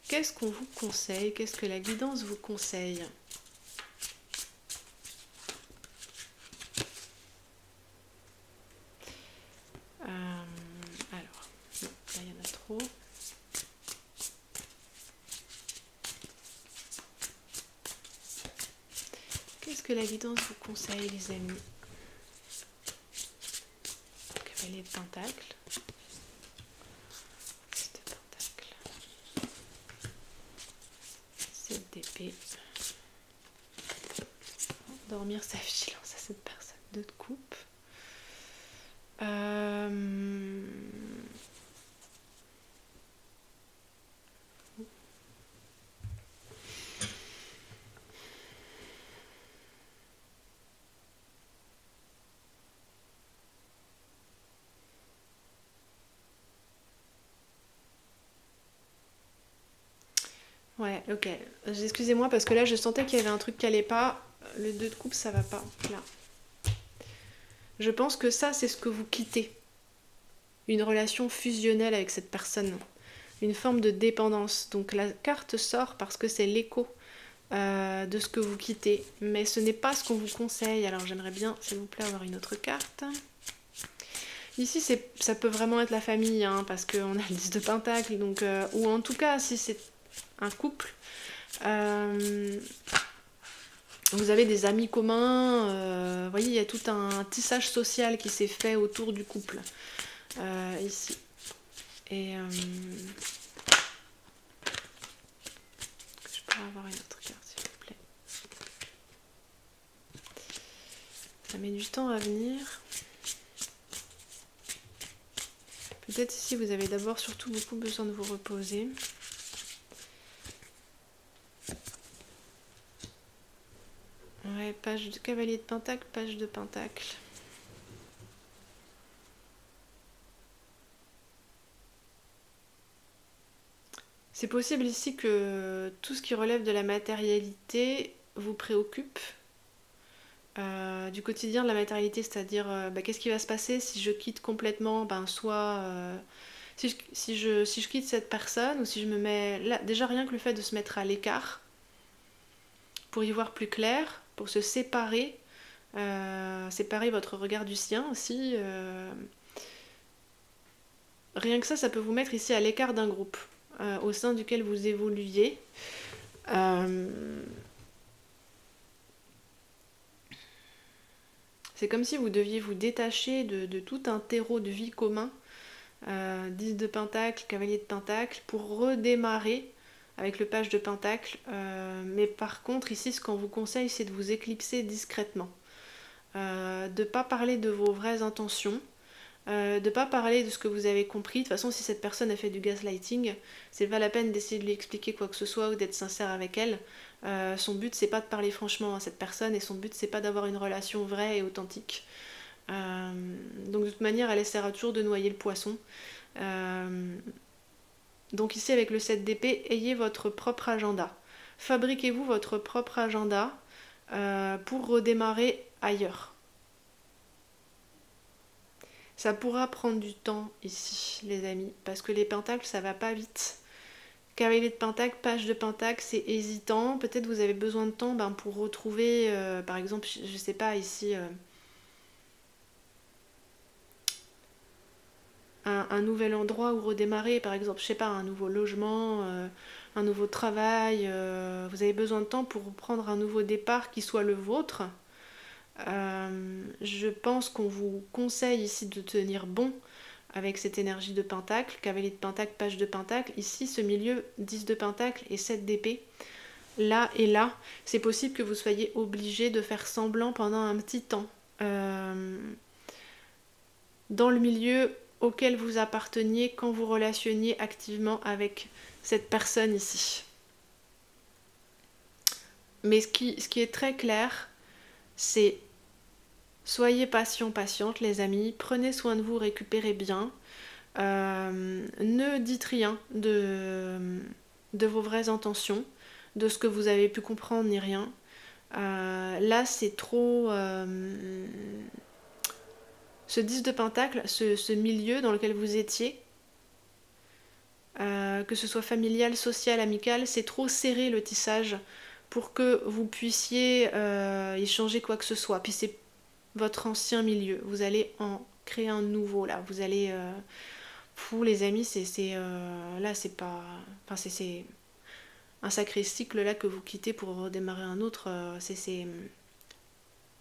S1: qu'est-ce qu'on vous conseille? Qu'est-ce que la guidance vous conseille? Alors, non, là il y en a trop. Qu'est-ce que la guidance vous conseille, les amis? Cavalier de Pentacle. De Pentacle. 7 d'épée. Dormir sa vigilance à cette personne. 2 de coupe. Ouais, ok. Excusez-moi parce que là je sentais qu'il y avait un truc qui allait pas. Le 2 de coupe ça va pas. Là. Je pense que ça c'est ce que vous quittez. Une relation fusionnelle avec cette personne. Une forme de dépendance. Donc la carte sort parce que c'est l'écho de ce que vous quittez. Mais ce n'est pas ce qu'on vous conseille. Alors j'aimerais bien, s'il vous plaît, avoir une autre carte. Ici, ça peut vraiment être la famille, hein, parce qu'on a le 10 de Pentacle, donc, ou en tout cas, si c'est un couple, vous avez des amis communs, vous voyez, il y a tout un tissage social qui s'est fait autour du couple, ici. Et je pourrais avoir une autre carte, s'il vous plaît. Ça met du temps à venir. Peut-être ici, vous avez d'abord surtout beaucoup besoin de vous reposer. Ouais, page de cavalier de Pentacle, page de Pentacle. C'est possible ici que tout ce qui relève de la matérialité vous préoccupe. Du quotidien, de la matérialité, c'est-à-dire qu'est-ce qui va se passer si je quitte complètement, soit si je quitte cette personne ou si je me mets là, déjà rien que le fait de se mettre à l'écart pour y voir plus clair, pour se séparer, séparer votre regard du sien aussi. Rien que ça peut vous mettre ici à l'écart d'un groupe au sein duquel vous évoluiez. C'est comme si vous deviez vous détacher de tout un terreau de vie commun, 10 de Pentacle, cavalier de Pentacle, pour redémarrer avec le page de Pentacle. Mais par contre, ici, ce qu'on vous conseille, c'est de vous éclipser discrètement. De ne pas parler de vos vraies intentions, de ne pas parler de ce que vous avez compris. De toute façon, si cette personne a fait du gaslighting, c'est pas la peine d'essayer de lui expliquer quoi que ce soit ou d'être sincère avec elle. Son but, c'est pas de parler franchement à cette personne et son but, c'est pas d'avoir une relation vraie et authentique. Donc de toute manière, elle essaiera toujours de noyer le poisson. Donc ici, avec le 7 d'épée, ayez votre propre agenda. Fabriquez-vous votre propre agenda pour redémarrer ailleurs. Ça pourra prendre du temps ici, les amis, parce que les pentacles, ça va pas vite. Cavalier de Pentacle, page de Pentacle, c'est hésitant. Peut-être vous avez besoin de temps pour retrouver, par exemple, je sais pas, ici, un nouvel endroit où redémarrer, par exemple, je sais pas, un nouveau logement, un nouveau travail. Vous avez besoin de temps pour prendre un nouveau départ qui soit le vôtre. Je pense qu'on vous conseille ici de tenir bon avec cette énergie de Pentacle, cavalier de Pentacle, page de Pentacle. Ici, ce milieu, 10 de Pentacle et 7 d'épée. Là et là, c'est possible que vous soyez obligé de faire semblant pendant un petit temps. Dans le milieu auquel vous apparteniez quand vous relationniez activement avec cette personne ici. Mais ce qui est très clair, c'est Soyez patients, patientes les amis, prenez soin de vous, récupérez bien. Ne dites rien de vos vraies intentions, de ce que vous avez pu comprendre ni rien. Là c'est trop... ce 10 de pentacle, ce milieu dans lequel vous étiez, que ce soit familial, social, amical, c'est trop serré le tissage pour que vous puissiez y changer quoi que ce soit. Puis c'est votre ancien milieu, vous allez en créer un nouveau là, vous allez... Fou les amis, là c'est pas... Enfin c'est un sacré cycle là que vous quittez pour redémarrer un autre,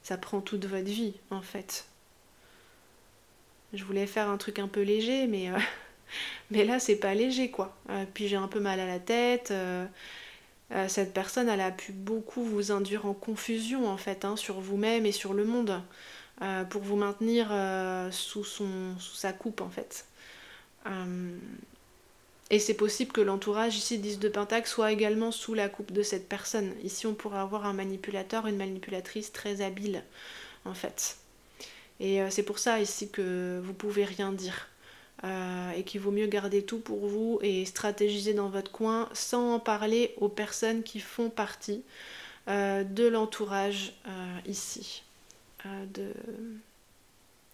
S1: ça prend toute votre vie en fait. Je voulais faire un truc un peu léger, mais là c'est pas léger quoi. Puis j'ai un peu mal à la tête. Cette personne elle a pu beaucoup vous induire en confusion en fait, hein, sur vous-même et sur le monde, pour vous maintenir sous sa coupe en fait. Et c'est possible que l'entourage ici 10 de Pentacle soit également sous la coupe de cette personne. Ici on pourrait avoir un manipulateur, une manipulatrice très habile en fait. Et c'est pour ça ici que vous pouvez rien dire. Et qu'il vaut mieux garder tout pour vous et stratégiser dans votre coin sans en parler aux personnes qui font partie de l'entourage ici.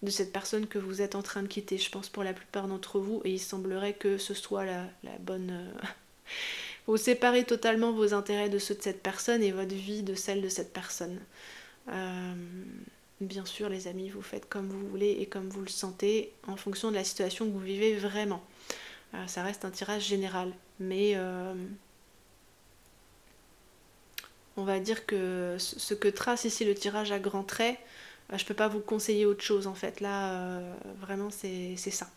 S1: De cette personne que vous êtes en train de quitter, je pense pour la plupart d'entre vous, et il semblerait que ce soit la bonne... Vous séparez totalement vos intérêts de ceux de cette personne et votre vie de celle de cette personne. Bien sûr les amis, vous faites comme vous voulez et comme vous le sentez en fonction de la situation que vous vivez vraiment. Ça reste un tirage général, mais on va dire que ce que trace ici le tirage à grands traits, je peux pas vous conseiller autre chose en fait. Là, vraiment, c'est ça.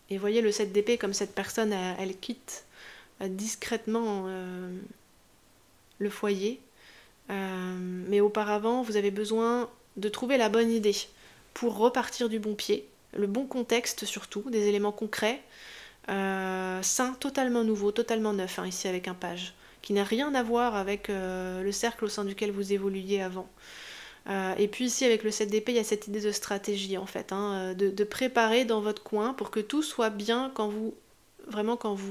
S1: Et voyez le 7 d'épée, comme cette personne, elle quitte discrètement le foyer. Mais auparavant, vous avez besoin de trouver la bonne idée pour repartir du bon pied, le bon contexte surtout, des éléments concrets, sains, totalement nouveaux, totalement neufs, hein, ici avec un page, qui n'a rien à voir avec le cercle au sein duquel vous évoluiez avant. Et puis ici avec le 7 d'épée, il y a cette idée de stratégie en fait, hein, de préparer dans votre coin pour que tout soit bien quand vous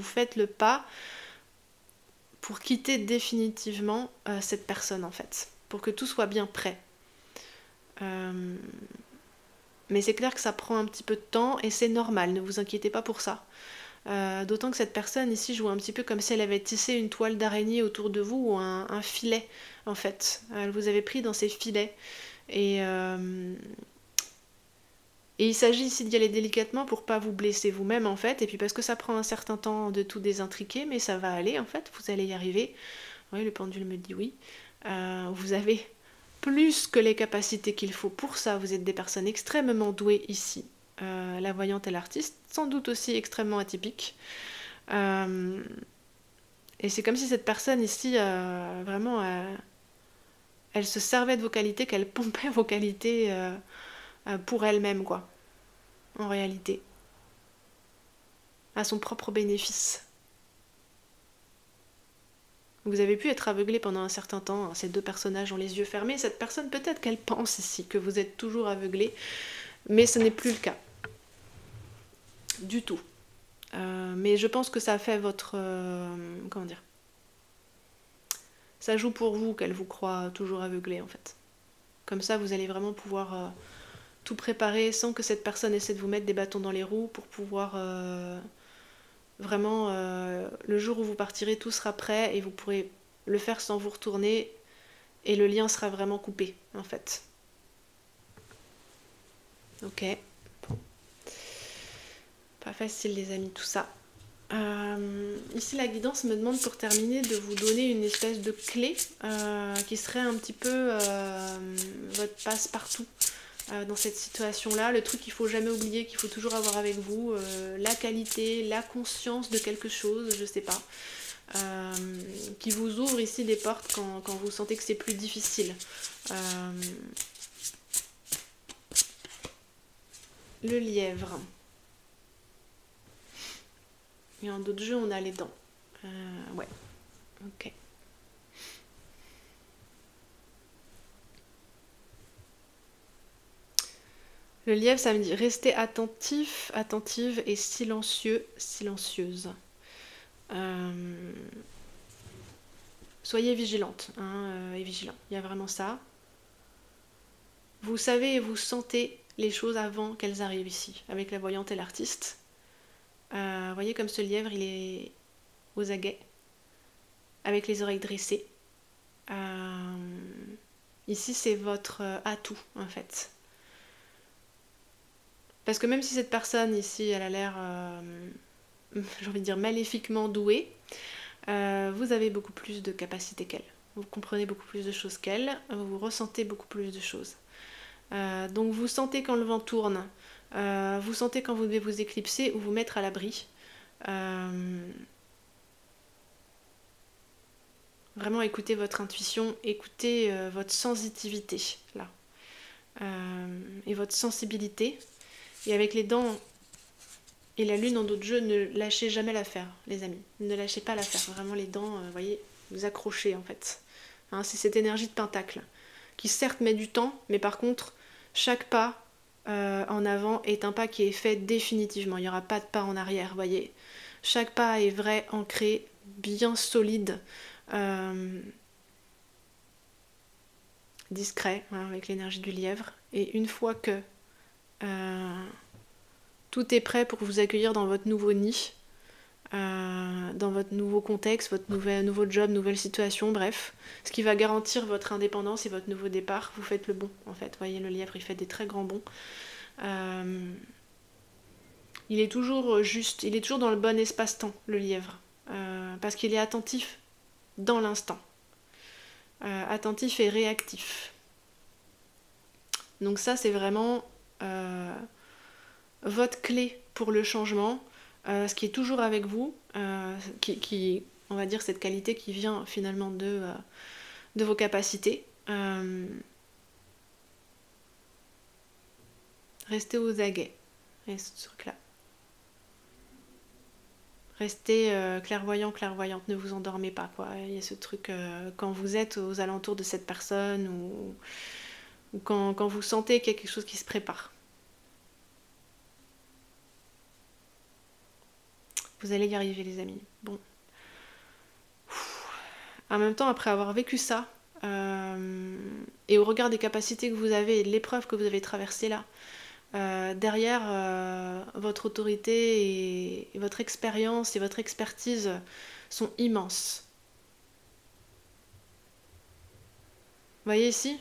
S1: faites le pas pour quitter définitivement cette personne en fait, pour que tout soit bien prêt. Mais c'est clair que ça prend un petit peu de temps et c'est normal, ne vous inquiétez pas pour ça. D'autant que cette personne ici joue un petit peu comme si elle avait tissé une toile d'araignée autour de vous ou un filet en fait. Elle vous avait pris dans ses filets et il s'agit ici d'y aller délicatement pour pas vous blesser vous-même en fait, et puis parce que ça prend un certain temps de tout désintriquer, mais ça va aller en fait, vous allez y arriver. Oui, le pendule me dit oui. Vous avez plus que les capacités qu'il faut pour ça, vous êtes des personnes extrêmement douées ici. La voyante et l'artiste, sans doute aussi extrêmement atypiques. Et c'est comme si cette personne ici, vraiment, elle se servait de vos qualités, qu'elle pompait vos qualités pour elle-même, quoi. En réalité. À son propre bénéfice. Vous avez pu être aveuglé pendant un certain temps, hein, ces deux personnages ont les yeux fermés. Cette personne, peut-être qu'elle pense ici que vous êtes toujours aveuglé, mais ce n'est plus le cas. Du tout. Mais je pense que ça fait votre... comment dire ? Ça joue pour vous qu'elle vous croit toujours aveuglé, en fait. Comme ça, vous allez vraiment pouvoir tout préparer sans que cette personne essaie de vous mettre des bâtons dans les roues pour pouvoir... vraiment, le jour où vous partirez, tout sera prêt et vous pourrez le faire sans vous retourner et le lien sera vraiment coupé, en fait. Ok. Bon. Pas facile les amis tout ça. Ici la guidance me demande pour terminer de vous donner une espèce de clé qui serait un petit peu votre passe-partout dans cette situation-là. Le truc qu'il faut jamais oublier, qu'il faut toujours avoir avec vous, la qualité, la conscience de quelque chose, je sais pas, qui vous ouvre ici des portes quand vous sentez que c'est plus difficile. Le lièvre. Et en d'autres jeux, on a les dents. Ouais, ok. Le lièvre, ça me dit restez attentif, attentive et silencieux, silencieuse. Soyez vigilante et vigilant, il y a vraiment ça. Vous savez et vous sentez les choses avant qu'elles arrivent ici, avec la voyante et l'artiste. Vous voyez comme ce lièvre, il est aux aguets, avec les oreilles dressées. Ici, c'est votre atout, en fait. Parce que même si cette personne ici, elle a l'air, j'ai envie de dire, maléfiquement douée, vous avez beaucoup plus de capacités qu'elle. Vous comprenez beaucoup plus de choses qu'elle, vous ressentez beaucoup plus de choses. Donc vous sentez quand le vent tourne, vous sentez quand vous devez vous éclipser ou vous mettre à l'abri. Vraiment écoutez votre intuition, écoutez votre sensitivité là, et votre sensibilité. Et avec les dents et la lune en dos de jeu, ne lâchez jamais l'affaire, les amis. Ne lâchez pas l'affaire. Vraiment les dents, vous voyez, vous accrochez en fait. Hein, c'est cette énergie de pentacle qui certes met du temps, mais par contre, chaque pas en avant est un pas qui est fait définitivement. Il n'y aura pas de pas en arrière, vous voyez. Chaque pas est vrai, ancré, bien solide, discret, hein, avec l'énergie du lièvre. Et une fois que tout est prêt pour vous accueillir dans votre nouveau nid, dans votre nouveau contexte, votre nouveau job, nouvelle situation, bref. Ce qui va garantir votre indépendance et votre nouveau départ. Vous faites le bon, en fait. Vous voyez, le lièvre, il fait des très grands bonds. Il est toujours juste, il est toujours dans le bon espace-temps, le lièvre. Parce qu'il est attentif dans l'instant. Attentif et réactif. Donc ça, c'est vraiment votre clé pour le changement, ce qui est toujours avec vous, qui, on va dire, cette qualité qui vient finalement de vos capacités. Restez aux aguets, ce truc-là. Restez clairvoyant, clairvoyante, ne vous endormez pas, quoi. Il y a ce truc, quand vous êtes aux alentours de cette personne, ou quand vous sentez qu'il y a quelque chose qui se prépare. Vous allez y arriver, les amis. Bon. En même temps, après avoir vécu ça, et au regard des capacités que vous avez et de l'épreuve que vous avez traversée là, derrière, votre autorité et votre expérience et votre expertise sont immenses. Vous voyez ici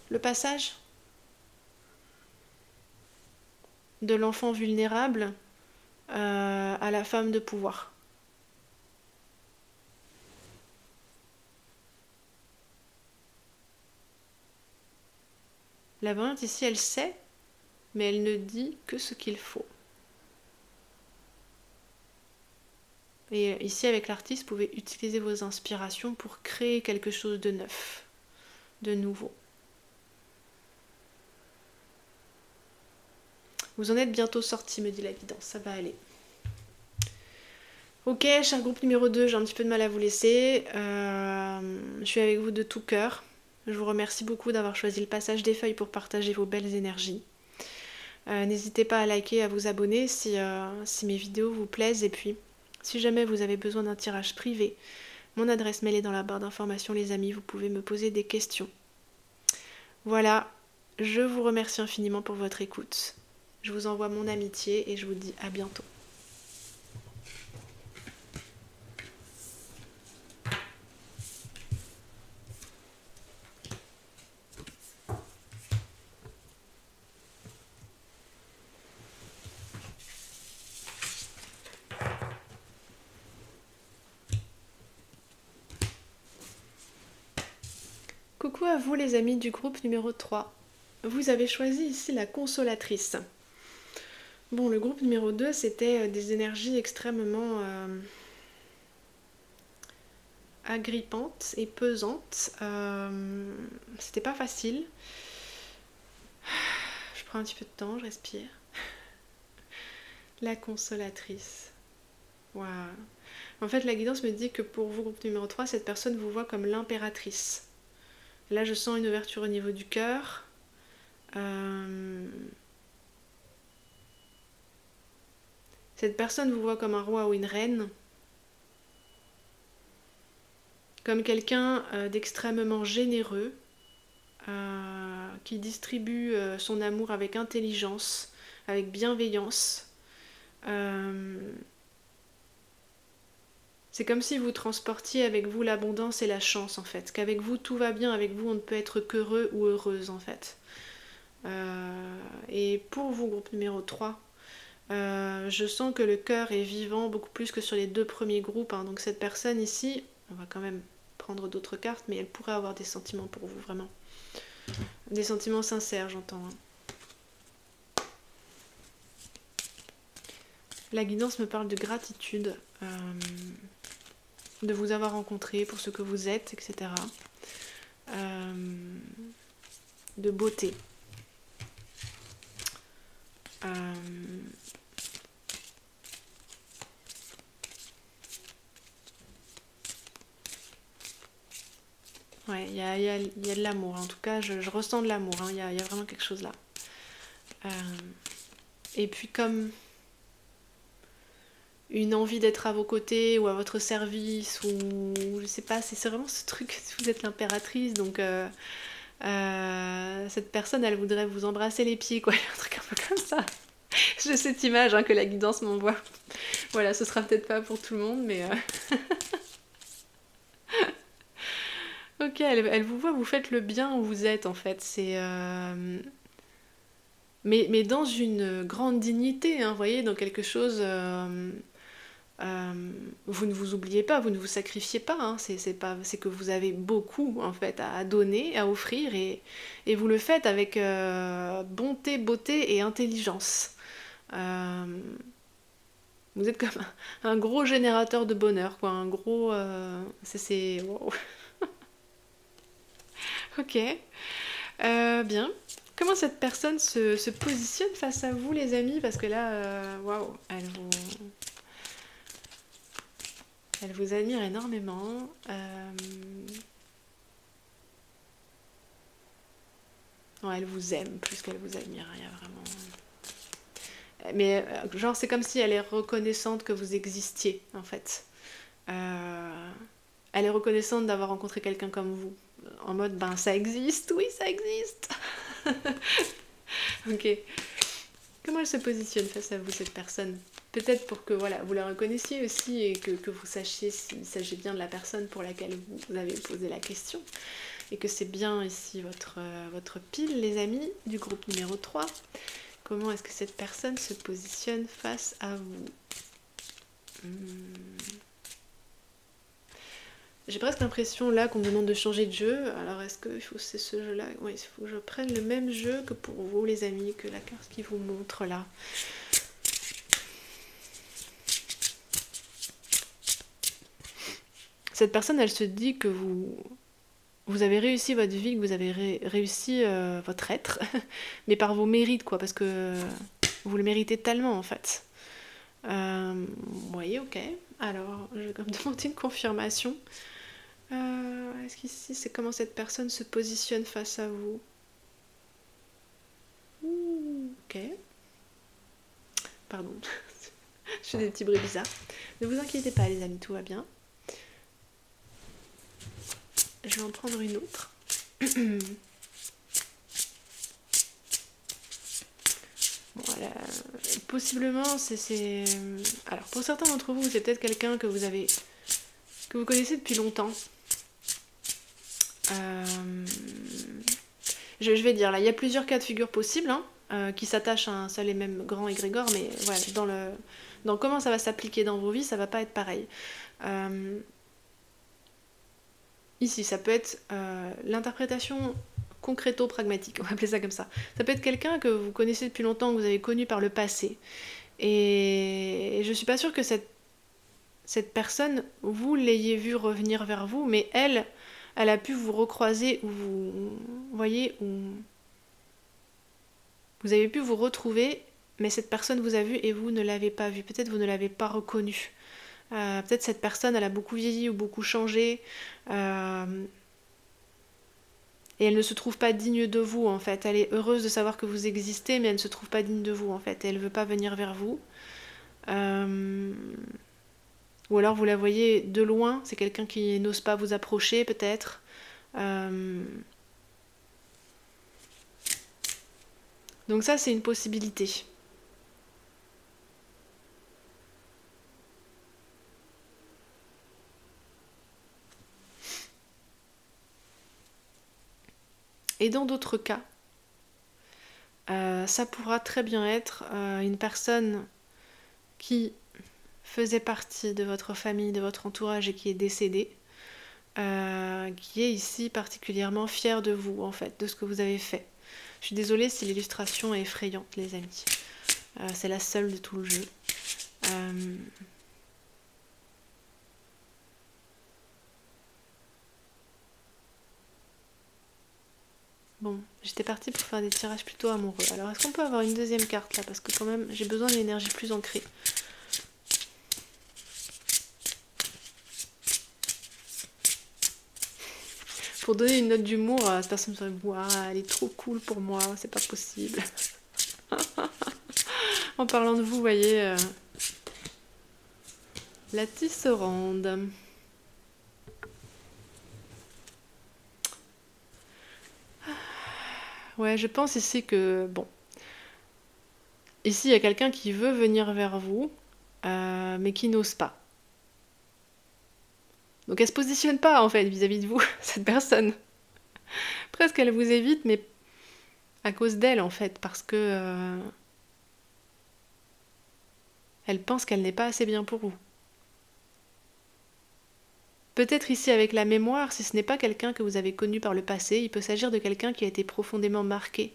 S1: le passage de l'enfant vulnérable à la femme de pouvoir. La voyante ici, elle sait, mais elle ne dit que ce qu'il faut. Et ici, avec l'artiste, vous pouvez utiliser vos inspirations pour créer quelque chose de neuf, de nouveau. Vous en êtes bientôt sorti, me dit la guidance, ça va aller. Ok, cher groupe numéro 2, j'ai un petit peu de mal à vous laisser. Je suis avec vous de tout cœur. Je vous remercie beaucoup d'avoir choisi le passage des feuilles pour partager vos belles énergies. N'hésitez pas à liker, à vous abonner si mes vidéos vous plaisent. Et puis, si jamais vous avez besoin d'un tirage privé, mon adresse mail est dans la barre d'informations, les amis. Vous pouvez me poser des questions. Voilà, je vous remercie infiniment pour votre écoute. Je vous envoie mon amitié et je vous dis à bientôt. Coucou à vous les amis du groupe numéro 3. Vous avez choisi ici la consolatrice. Bon, le groupe numéro 2, c'était des énergies extrêmement agrippantes et pesantes. C'était pas facile. Je prends un petit peu de temps, je respire. La consolatrice. Waouh. En fait, la guidance me dit que pour vous, groupe numéro 3, cette personne vous voit comme l'impératrice. Là, je sens une ouverture au niveau du cœur. Cette personne vous voit comme un roi ou une reine, comme quelqu'un d'extrêmement généreux, qui distribue son amour avec intelligence, avec bienveillance. C'est comme si vous transportiez avec vous l'abondance et la chance en fait, qu'avec vous tout va bien, avec vous on ne peut être qu'heureux ou heureuse en fait. Et pour vous, groupe numéro 3, je sens que le cœur est vivant beaucoup plus que sur les 2 premiers groupes, hein. Donc cette personne ici, on va quand même prendre d'autres cartes, mais elle pourrait avoir des sentiments pour vous, vraiment. Des sentiments sincères, j'entends. Hein. La guidance me parle de gratitude, de vous avoir rencontré pour ce que vous êtes, etc. De beauté. Ouais, il y a de l'amour. En tout cas, je ressens de l'amour. Hein. Il y a vraiment quelque chose là. Et puis comme une envie d'être à vos côtés ou à votre service, ou je sais pas, c'est vraiment ce truc, vous êtes l'impératrice, donc cette personne, elle voudrait vous embrasser les pieds, quoi, un truc un peu comme ça. J'ai cette image hein, que la guidance m'envoie. Voilà, ce sera peut-être pas pour tout le monde, mais... Ok, elle vous voit, vous faites le bien où vous êtes, en fait. C'est... Mais dans une grande dignité, hein, vous voyez, dans quelque chose... vous ne vous oubliez pas, vous ne vous sacrifiez pas, hein, c'est que vous avez beaucoup en fait à donner, à offrir et vous le faites avec bonté, beauté et intelligence. Vous êtes comme un gros générateur de bonheur, quoi, un gros... wow. Ok, bien. Comment cette personne se positionne face à vous, les amis? Parce que là, waouh, elle vous admire énormément. Non, elle vous aime plus qu'elle vous admire. Il y a vraiment... Mais genre, c'est comme si elle est reconnaissante que vous existiez, en fait. Elle est reconnaissante d'avoir rencontré quelqu'un comme vous. En mode, ben ça existe, oui, ça existe. Ok. Comment elle se positionne face à vous, cette personne? Peut-être pour que voilà, vous la reconnaissiez aussi et que vous sachiez s'il s'agit bien de la personne pour laquelle vous avez posé la question. Et que c'est bien ici votre pile, les amis, du groupe numéro 3. Comment est-ce que cette personne se positionne face à vous? J'ai presque l'impression là qu'on me demande de changer de jeu. Alors est-ce que c'est ce jeu-là? Oui, il faut que je prenne le même jeu que pour vous, les amis, que la carte qui vous montre là. Cette personne, elle se dit que vous avez réussi votre vie, que vous avez réussi votre être, mais par vos mérites, quoi, parce que vous le méritez tellement, en fait. Vous voyez, ok. Alors, je vais comme demander une confirmation. Est-ce qu'ici, c'est comment cette personne se positionne face à vous? Ok. Pardon. Je fais des petits bruits bizarres. Ne vous inquiétez pas, les amis, tout va bien. Je vais en prendre une autre. Bon, voilà. Possiblement, c'est... Alors, pour certains d'entre vous, c'est peut-être quelqu'un que vous connaissez depuis longtemps. Je vais dire, là, il y a plusieurs cas de figure possibles, hein, qui s'attachent à un seul et même grand égrégore, mais voilà, dans comment ça va s'appliquer dans vos vies, ça va pas être pareil. Ici, ça peut être l'interprétation concréto-pragmatique, on va appeler ça comme ça. Ça peut être quelqu'un que vous connaissez depuis longtemps, que vous avez connu par le passé. Et je suis pas sûre que cette personne, vous l'ayez vu revenir vers vous, mais elle a pu vous recroiser, ou vous voyez, ou vous avez pu vous retrouver, mais cette personne vous a vu et vous ne l'avez pas vu. Peut-être vous ne l'avez pas reconnu. Peut-être cette personne, elle a beaucoup vieilli ou beaucoup changé. Et elle ne se trouve pas digne de vous, en fait. Elle est heureuse de savoir que vous existez, mais elle ne se trouve pas digne de vous, en fait. Et elle ne veut pas venir vers vous. Euh, Ou alors vous la voyez de loin, c'est quelqu'un qui n'ose pas vous approcher peut-être. Donc ça, c'est une possibilité. Et dans d'autres cas, ça pourra très bien être une personne qui faisait partie de votre famille, de votre entourage et qui est décédée, qui est ici particulièrement fière de vous, en fait, de ce que vous avez fait. Je suis désolée si l'illustration est effrayante, les amis. C'est la seule de tout le jeu. Bon, j'étais partie pour faire des tirages plutôt amoureux. Alors, est-ce qu'on peut avoir une deuxième carte là? Parce que quand même, j'ai besoin d'une énergie plus ancrée. Pour donner une note d'humour, cette personne me dirait « Waouh, elle est trop cool pour moi, c'est pas possible. » En parlant de vous, vous voyez, la tisserande. Ouais, je pense ici que, bon, ici il y a quelqu'un qui veut venir vers vous, mais qui n'ose pas. Donc elle se positionne pas en fait vis-à-vis de vous, cette personne. Presque elle vous évite, mais à cause d'elle en fait, parce que elle pense qu'elle n'est pas assez bien pour vous. Peut-être ici avec la mémoire, si ce n'est pas quelqu'un que vous avez connu par le passé, il peut s'agir de quelqu'un qui a été profondément marqué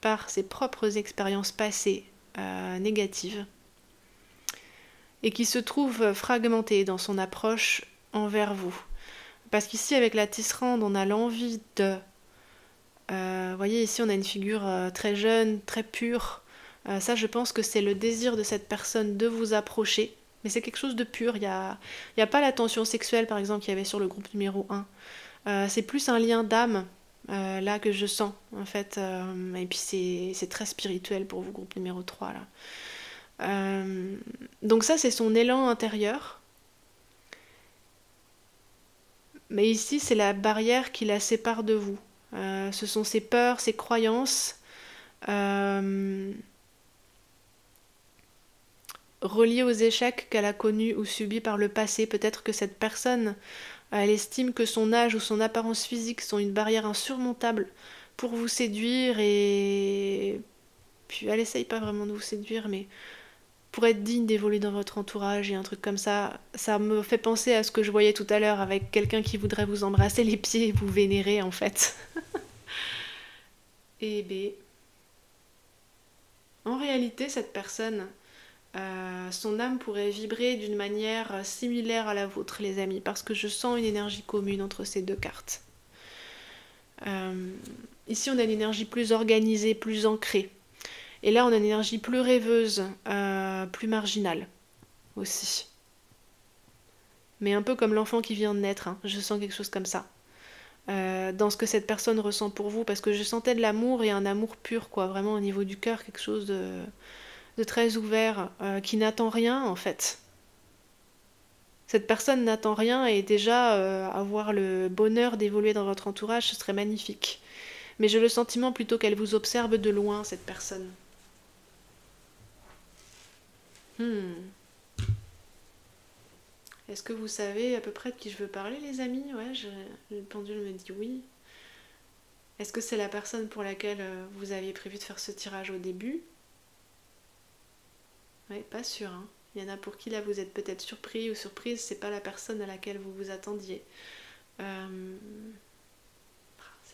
S1: par ses propres expériences passées négatives et qui se trouve fragmenté dans son approche envers vous. Parce qu'ici avec la tisserande, on a l'envie de... vous voyez ici on a une figure très jeune, très pure. Ça je pense que c'est le désir de cette personne de vous approcher. Mais c'est quelque chose de pur, il n'y a pas la tension sexuelle par exemple qu'il y avait sur le groupe numéro 1. C'est plus un lien d'âme là que je sens en fait. Et puis c'est très spirituel pour vous, groupe numéro 3 là. Donc ça c'est son élan intérieur. Mais ici c'est la barrière qui la sépare de vous. Ce sont ses peurs, ses croyances. Reliées aux échecs qu'elle a connus ou subis par le passé. Peut-être que cette personne, elle estime que son âge ou son apparence physique sont une barrière insurmontable pour vous séduire et... Puis elle essaye pas vraiment de vous séduire, mais pour être digne d'évoluer dans votre entourage et un truc comme ça, ça me fait penser à ce que je voyais tout à l'heure avec quelqu'un qui voudrait vous embrasser les pieds et vous vénérer en fait. Et B. En réalité, cette personne... son âme pourrait vibrer d'une manière similaire à la vôtre, les amis, parce que je sens une énergie commune entre ces deux cartes. Ici, on a une énergie plus organisée, plus ancrée. Et là, on a une énergie plus rêveuse, plus marginale aussi. Mais un peu comme l'enfant qui vient de naître, hein. Je sens quelque chose comme ça. Dans ce que cette personne ressent pour vous, parce que je sentais de l'amour et un amour pur, quoi, vraiment au niveau du cœur, quelque chose de très ouvert, qui n'attend rien en fait. Cette personne n'attend rien et déjà avoir le bonheur d'évoluer dans votre entourage, ce serait magnifique. Mais j'ai le sentiment plutôt qu'elle vous observe de loin, cette personne. Est-ce que vous savez à peu près de qui je veux parler, les amis? Ouais, le pendule me dit oui. Est-ce que c'est la personne pour laquelle vous aviez prévu de faire ce tirage au début? Oui, pas sûr. Hein. Il y en a pour qui là vous êtes peut-être surpris ou surprise, c'est pas la personne à laquelle vous vous attendiez. Ce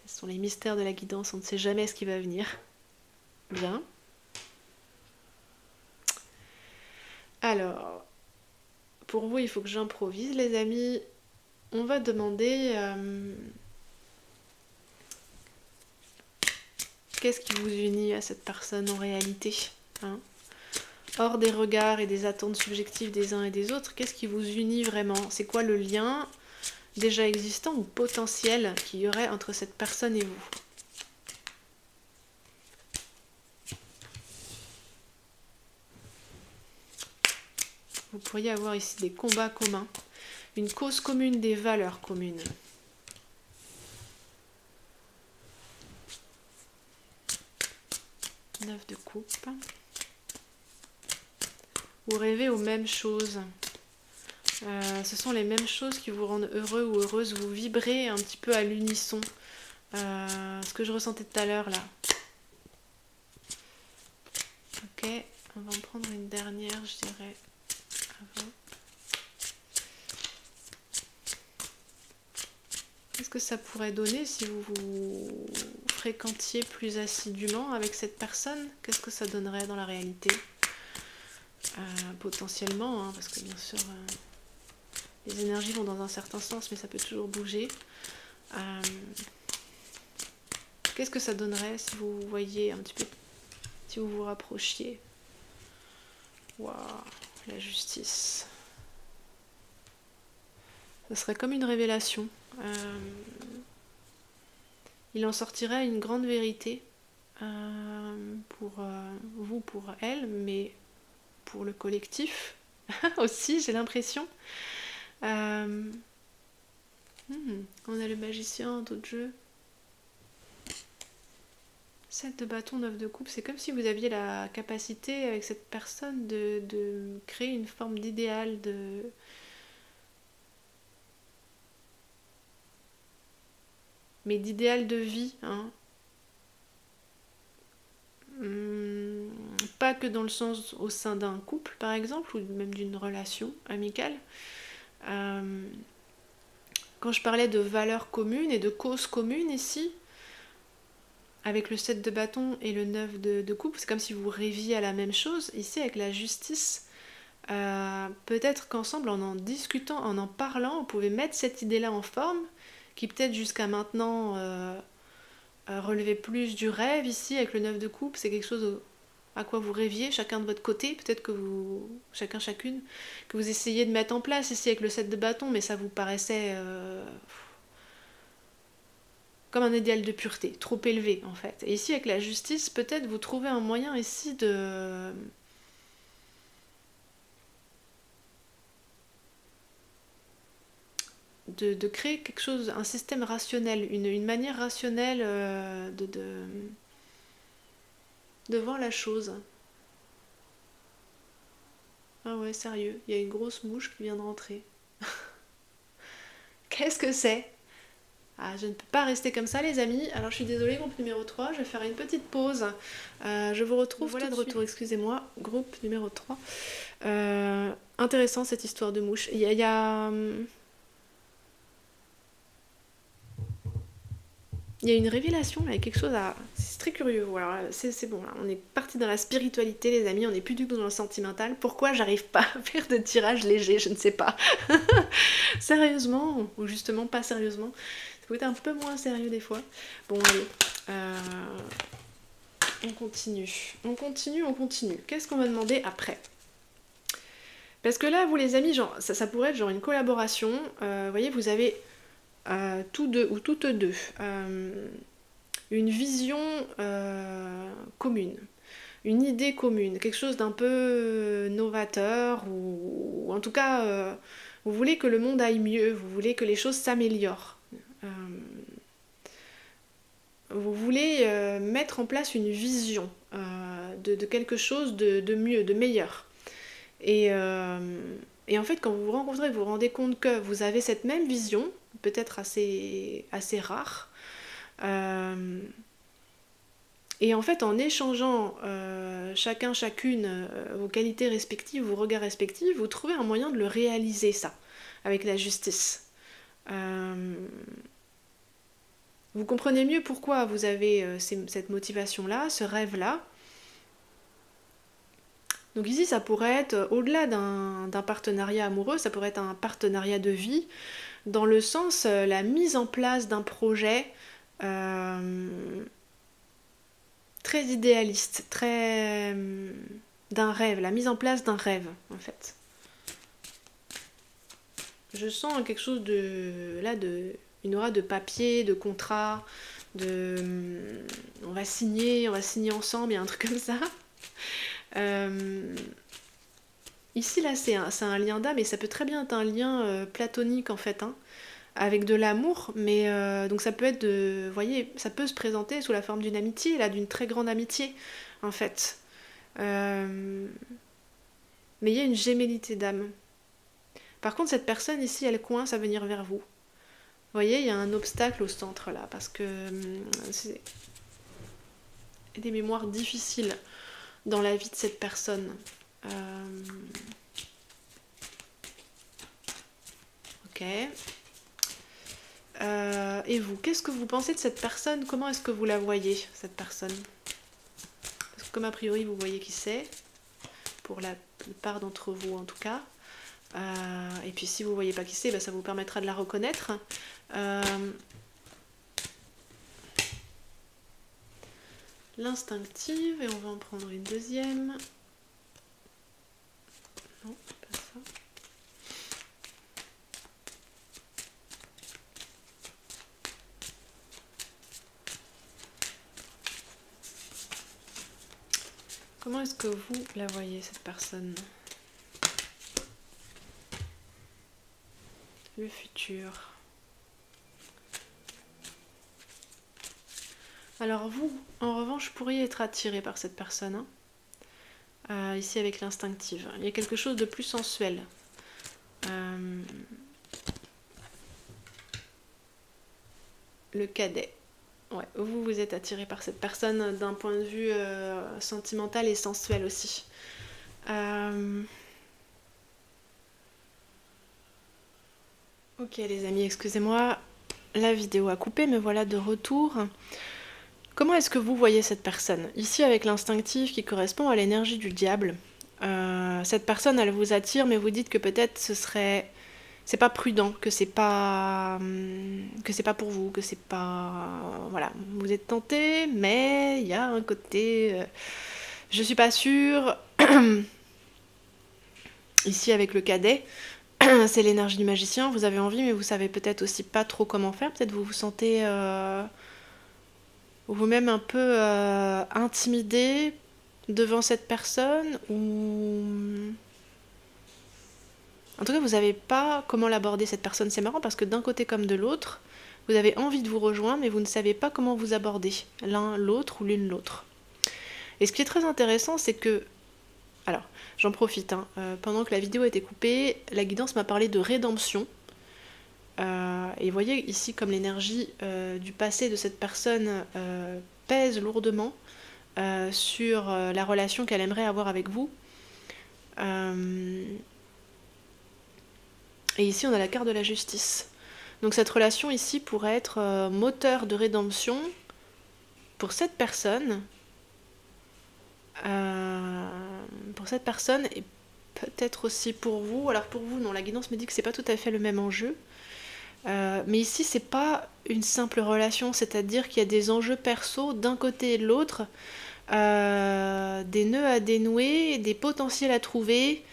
S1: sont les mystères de la guidance, on ne sait jamais ce qui va venir. Bien. Alors, pour vous, il faut que j'improvise, les amis. On va demander qu'est-ce qui vous unit à cette personne en réalité, hein? Hors des regards et des attentes subjectives des uns et des autres, qu'est-ce qui vous unit vraiment? C'est quoi le lien déjà existant ou potentiel qu'il y aurait entre cette personne et vous? Vous pourriez avoir ici des combats communs, une cause commune, des valeurs communes. Neuf de coupe. Vous rêvez aux mêmes choses. Ce sont les mêmes choses qui vous rendent heureux ou heureuse. Vous vibrez un petit peu à l'unisson. Ce que je ressentais tout à l'heure là. Ok, on va en prendre une dernière, je dirais, avant. Qu'est-ce que ça pourrait donner si vous vous fréquentiez plus assidûment avec cette personne? Qu'est-ce que ça donnerait dans la réalité? Potentiellement, hein, parce que bien sûr, les énergies vont dans un certain sens, mais ça peut toujours bouger. Qu'est-ce que ça donnerait si vous voyiez un petit peu, si vous vous rapprochiez? Waouh, la justice. Ça serait comme une révélation. Il en sortirait une grande vérité pour vous, pour elle, mais pour le collectif aussi, j'ai l'impression. On a le magicien, d'autres jeux. 7 de bâton, 9 de coupe, c'est comme si vous aviez la capacité avec cette personne de créer une forme d'idéal, mais d'idéal de vie, hein. Pas que dans le sens au sein d'un couple par exemple, ou même d'une relation amicale. Quand je parlais de valeurs communes et de causes communes ici, avec le 7 de bâton et le 9 de coupe, c'est comme si vous rêviez à la même chose. Ici avec la justice, peut-être qu'ensemble, en discutant, en parlant, vous pouvez mettre cette idée-là en forme, qui peut-être jusqu'à maintenant relevait plus du rêve. Ici avec le 9 de coupe, c'est quelque chose à quoi vous rêviez, chacun de votre côté, peut-être que vous, chacune, que vous essayez de mettre en place ici avec le 7 de bâton, mais ça vous paraissait comme un idéal de pureté, trop élevé en fait. Et ici avec la justice, peut-être vous trouvez un moyen ici de créer quelque chose, un système rationnel, une manière rationnelle de voir la chose. Ah ouais, sérieux, il y a une grosse mouche qui vient de rentrer. Qu'est-ce que c'est? Ah, je ne peux pas rester comme ça les amis, alors je suis désolée groupe numéro 3, je vais faire une petite pause. Je vous retrouve voilà tout de retour, excusez-moi, groupe numéro 3. Intéressant cette histoire de mouche. Il y a une révélation, là, quelque chose à... C'est très curieux, voilà, c'est bon, là. On est parti dans la spiritualité les amis, on n'est plus du tout dans le sentimental. Pourquoi j'arrive pas à faire de tirage léger, je ne sais pas. Sérieusement, ou justement pas sérieusement. Ça peut être un peu moins sérieux des fois. Bon allez, on continue. Qu'est-ce qu'on va demander après? Parce que là, vous les amis, genre, ça pourrait être genre une collaboration. Vous voyez, vous avez... tous deux ou toutes deux une vision commune, une idée commune, quelque chose d'un peu novateur ou en tout cas vous voulez que le monde aille mieux, vous voulez que les choses s'améliorent, vous voulez mettre en place une vision de quelque chose de mieux, de meilleur. Et en fait, quand vous vous rencontrez, vous vous rendez compte que vous avez cette même vision, peut-être assez rare. Et en fait, en échangeant chacune vos qualités respectives, vos regards respectifs, vous trouvez un moyen de le réaliser, ça, avec la justice. Vous comprenez mieux pourquoi vous avez cette motivation-là, ce rêve-là. Donc ici, ça pourrait être, au-delà d'un partenariat amoureux, ça pourrait être un partenariat de vie, dans le sens, la mise en place d'un projet très idéaliste, très d'un rêve, la mise en place d'un rêve, en fait. Je sens quelque chose une aura de papier, de contrat, on va signer ensemble, il y a un truc comme ça. Ici, là, c'est un lien d'âme et ça peut très bien être un lien platonique en fait, hein, avec de l'amour, mais donc ça peut être de, vous voyez, ça peut se présenter sous la forme d'une amitié, là, d'une très grande amitié, en fait. Euh, mais il y a une gémellité d'âme. Par contre, cette personne ici, elle coince à venir vers vous. Vous voyez, il y a un obstacle au centre là, parce que c'est des mémoires difficiles dans la vie de cette personne. Ok. Et vous, qu'est-ce que vous pensez de cette personne? Comment est-ce que vous la voyez, cette personne? Parce que comme a priori vous voyez qui c'est, pour la plupart d'entre vous en tout cas. Et puis si vous voyez pas qui c'est, bah, ça vous permettra de la reconnaître. L'instinctive, et on va en prendre une deuxième. Non, pas ça. Comment est-ce que vous la voyez, cette personne? Le futur. Alors vous, en revanche, pourriez être attiré par cette personne, hein, ici avec l'instinctive. Il y a quelque chose de plus sensuel. Le cadet. Ouais, vous êtes attiré par cette personne d'un point de vue sentimental et sensuel aussi. Ok les amis, excusez-moi, la vidéo a coupé, me voilà de retour. Comment est-ce que vous voyez cette personne? Ici avec l'instinctif qui correspond à l'énergie du diable. Cette personne, elle vous attire, mais vous dites que peut-être ce serait... C'est pas prudent, que c'est pas pour vous, que c'est pas... Voilà, vous êtes tenté, mais il y a un côté... je suis pas sûre. Ici avec le cadet, c'est l'énergie du magicien, vous avez envie, mais vous savez peut-être aussi pas trop comment faire. Peut-être vous vous sentez vous-même un peu intimidé devant cette personne, ou... En tout cas, vous savez pas comment l'aborder, cette personne. C'est marrant parce que d'un côté comme de l'autre, vous avez envie de vous rejoindre, mais vous ne savez pas comment vous aborder l'un l'autre ou l'une l'autre. Et ce qui est très intéressant, c'est que... Alors, j'en profite, hein, pendant que la vidéo a été coupée, la guidance m'a parlé de rédemption. Et vous voyez ici comme l'énergie du passé de cette personne pèse lourdement sur la relation qu'elle aimerait avoir avec vous. Et ici on a la carte de la justice. Donc cette relation ici pourrait être moteur de rédemption pour cette personne. Et peut-être aussi pour vous. Alors pour vous, non, la guidance me dit que c'est pas tout à fait le même enjeu. Mais ici, c'est pas une simple relation, c'est-à-dire qu'il y a des enjeux perso d'un côté et de l'autre, des nœuds à dénouer, des potentiels à trouver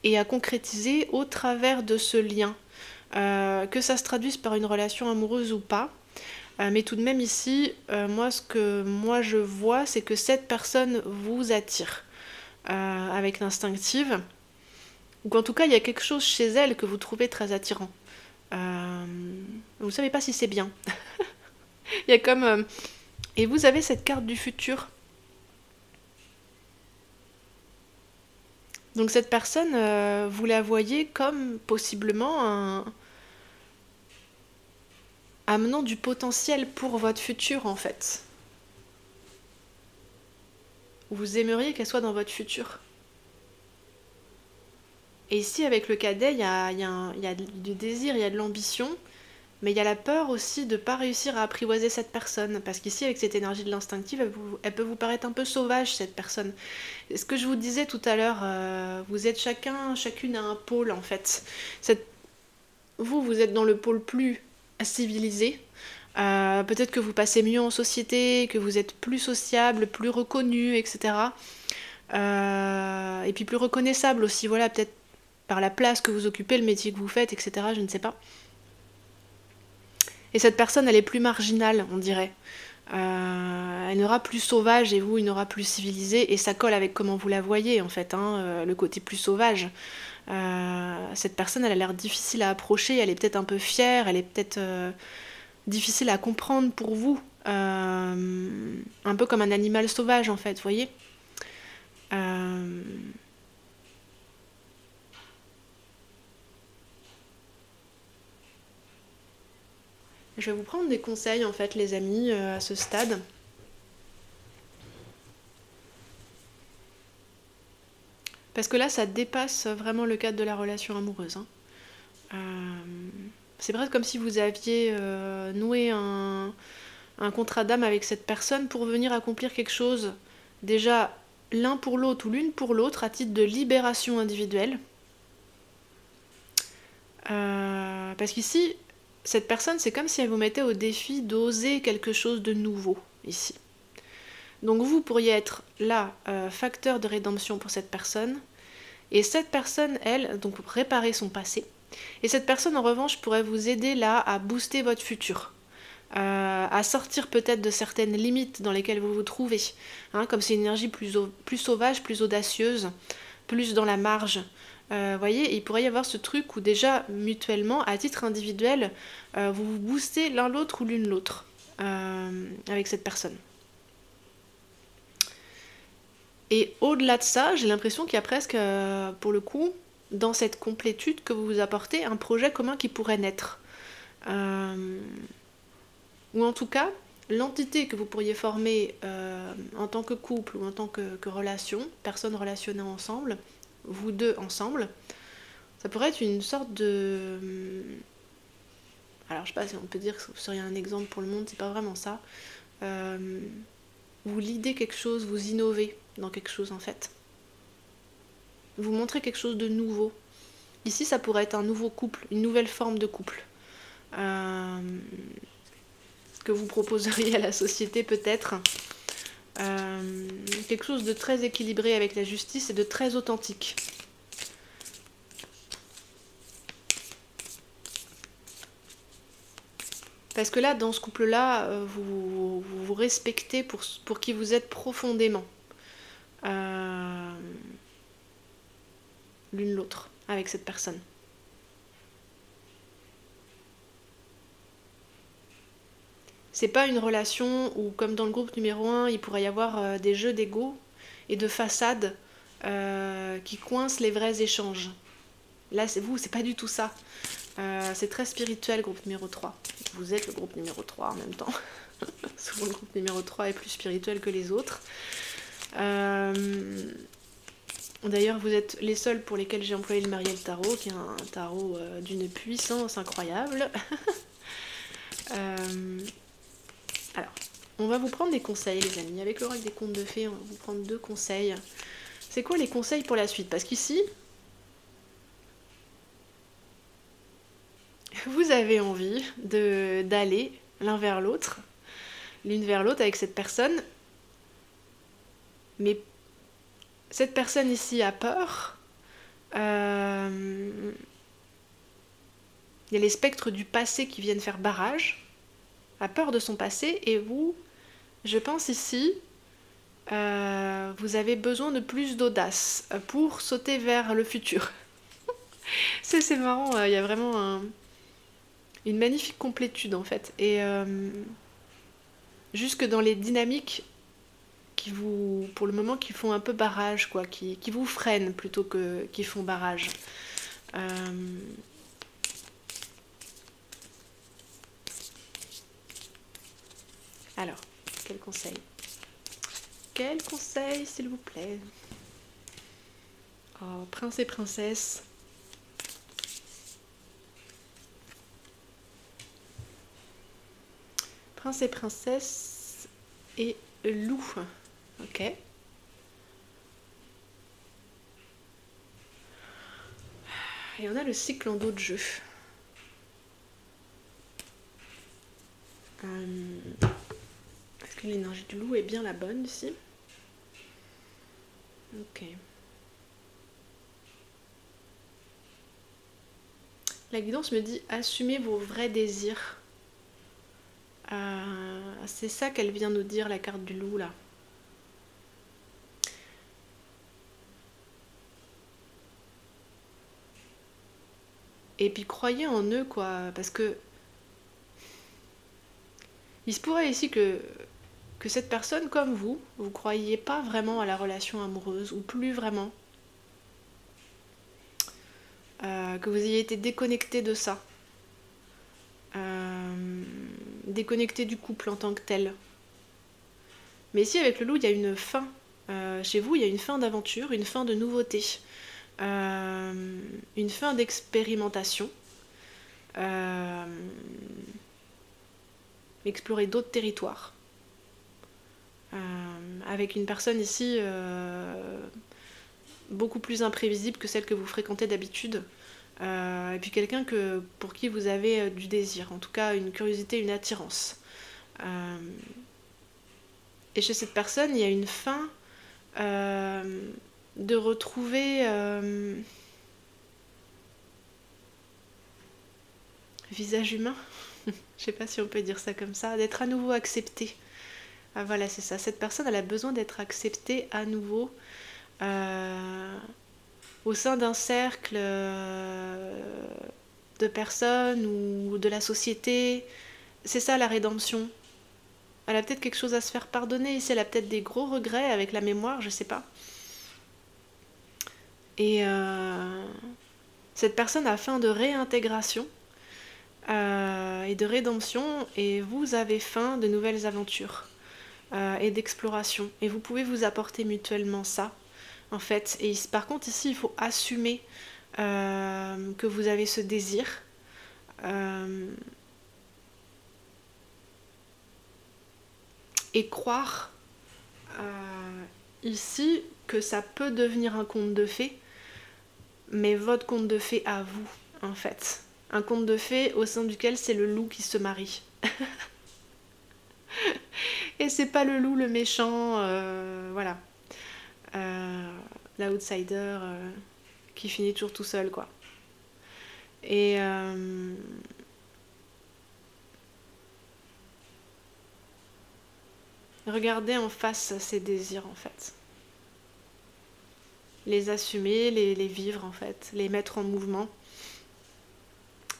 S1: et à concrétiser au travers de ce lien. Que ça se traduise par une relation amoureuse ou pas. Mais tout de même ici, ce que moi je vois, c'est que cette personne vous attire avec l'instinctive. Ou qu'en tout cas, il y a quelque chose chez elle que vous trouvez très attirant. Vous savez pas si c'est bien. Il y a comme... Et vous avez cette carte du futur. Donc cette personne, vous la voyez comme possiblement amenant du potentiel pour votre futur en fait. Vous aimeriez qu'elle soit dans votre futur. Et ici avec le cadet, il y a du désir, il y a de l'ambition, mais il y a la peur aussi de ne pas réussir à apprivoiser cette personne. Parce qu'ici avec cette énergie de l'instinctive, elle peut vous paraître un peu sauvage cette personne. Et ce que je vous disais tout à l'heure, vous êtes chacune à un pôle en fait. Vous êtes dans le pôle plus civilisé. Peut-être que vous passez mieux en société, que vous êtes plus sociable, plus reconnu, etc. Et puis plus reconnaissable aussi, voilà, peut-être par la place que vous occupez, le métier que vous faites, etc. Je ne sais pas. Et cette personne, elle est plus marginale, on dirait. Elle n'aura plus sauvage et vous, il n'aura plus civilisé, et ça colle avec comment vous la voyez en fait, hein, le côté plus sauvage. Cette personne, elle a l'air difficile à approcher, elle est peut-être un peu fière, elle est peut-être difficile à comprendre pour vous, un peu comme un animal sauvage en fait, vous voyez. Je vais vous prendre des conseils en fait les amis à ce stade. Parce que là ça dépasse vraiment le cadre de la relation amoureuse. Hein. C'est presque comme si vous aviez noué un contrat d'âme avec cette personne pour venir accomplir quelque chose déjà l'un pour l'autre ou l'une pour l'autre à titre de libération individuelle. Parce qu'ici, cette personne, c'est comme si elle vous mettait au défi d'oser quelque chose de nouveau, ici. Donc vous pourriez être là, facteur de rédemption pour cette personne, et cette personne, elle, donc réparer son passé, et cette personne, en revanche, pourrait vous aider là à booster votre futur, à sortir peut-être de certaines limites dans lesquelles vous vous trouvez, hein, comme c'est une énergie plus sauvage, plus audacieuse, plus dans la marge. Voyez, il pourrait y avoir ce truc où déjà mutuellement, à titre individuel, vous vous boostez l'un l'autre ou l'une l'autre avec cette personne. Et au-delà de ça, j'ai l'impression qu'il y a presque, pour le coup, dans cette complétude que vous vous apportez, un projet commun qui pourrait naître. Ou en tout cas, l'entité que vous pourriez former en tant que couple ou en tant que relation, personnes relationnées ensemble, vous deux ensemble, ça pourrait être une sorte de... Alors je sais pas si on peut dire que vous seriez un exemple pour le monde, c'est pas vraiment ça. Vous lidez quelque chose, vous innovez dans quelque chose en fait. Vous montrez quelque chose de nouveau. Ici ça pourrait être un nouveau couple, une nouvelle forme de couple. Que vous proposeriez à la société peut-être. Quelque chose de très équilibré avec la justice et de très authentique. Parce que là, dans ce couple-là, vous vous respectez pour qui vous êtes profondément. L'une l'autre, avec cette personne. C'est pas une relation où, comme dans le groupe numéro 1, il pourrait y avoir des jeux d'ego et de façade qui coincent les vrais échanges. Là, c'est vous, c'est pas du tout ça. C'est très spirituel, groupe numéro 3. Vous êtes le groupe numéro 3 en même temps. Souvent, le groupe numéro 3 est plus spirituel que les autres. D'ailleurs, vous êtes les seuls pour lesquels j'ai employé le Mariel Tarot, qui est un tarot d'une puissance incroyable. Alors, on va vous prendre des conseils, les amis. Avec l'oracle des contes de fées, on va vous prendre 2 conseils. C'est quoi les conseils pour la suite? Parce qu'ici, vous avez envie d'aller l'un vers l'autre, l'une vers l'autre avec cette personne, mais cette personne ici a peur. Il y a les spectres du passé qui viennent faire barrage, a peur de son passé, et vous, je pense ici, vous avez besoin de plus d'audace pour sauter vers le futur. C'est marrant, il y a vraiment une magnifique complétude en fait. Et jusque dans les dynamiques qui vous, pour le moment, qui font un peu barrage, quoi, qui vous freinent plutôt que qui font barrage. Alors, quel conseil? Quel conseil, s'il vous plaît? Oh, prince et princesse. Prince et princesse et loup. Ok. Et on a le cycle en dos de jeu. Est-ce que l'énergie du loup est bien la bonne ici? Ok. La guidance me dit assumez vos vrais désirs. C'est ça qu'elle vient nous dire, la carte du loup là. Et puis croyez en eux quoi, parce que il se pourrait ici que cette personne comme vous croyiez pas vraiment à la relation amoureuse, ou plus vraiment. Que vous ayez été déconnecté de ça. Déconnecté du couple en tant que tel. Mais ici avec le loup, il y a une fin. Chez vous, il y a une fin d'aventure, une fin de nouveauté. Une fin d'expérimentation. Explorer d'autres territoires. Avec une personne ici beaucoup plus imprévisible que celle que vous fréquentez d'habitude. Et puis quelqu'un pour qui vous avez du désir, en tout cas une curiosité, une attirance. Et chez cette personne, il y a une fin de retrouver visage humain. Je sais pas si on peut dire ça comme ça, d'être à nouveau accepté. Ah, voilà, c'est ça. Cette personne, elle a besoin d'être acceptée à nouveau au sein d'un cercle de personnes ou de la société. C'est ça la rédemption. Elle a peut-être quelque chose à se faire pardonner. Ici, elle a peut-être des gros regrets avec la mémoire, je sais pas. Et cette personne a faim de réintégration et de rédemption, et vous avez faim de nouvelles aventures et d'exploration. Et vous pouvez vous apporter mutuellement ça, en fait. Et par contre, ici, il faut assumer que vous avez ce désir. Et croire ici que ça peut devenir un conte de fées, mais votre conte de fées à vous, en fait. Un conte de fées au sein duquel c'est le loup qui se marie. Et c'est pas le loup le méchant, voilà. L'outsider qui finit toujours tout seul, quoi. Et regardez en face ces désirs, en fait. Les assumer, les vivre, en fait. Les mettre en mouvement.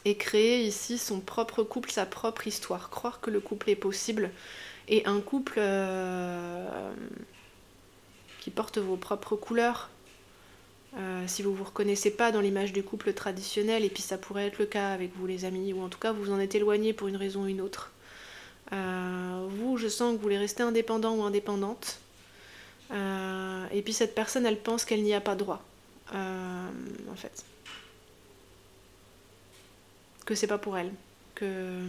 S1: Et créer ici son propre couple, sa propre histoire. Croire que le couple est possible. Et un couple qui porte vos propres couleurs. Si vous ne vous reconnaissez pas dans l'image du couple traditionnel, et puis ça pourrait être le cas avec vous les amis, ou en tout cas vous en êtes éloigné pour une raison ou une autre. Vous, je sens que vous voulez rester indépendant ou indépendante. Et puis cette personne, elle pense qu'elle n'y a pas droit. En fait. Que c'est pas pour elle. Que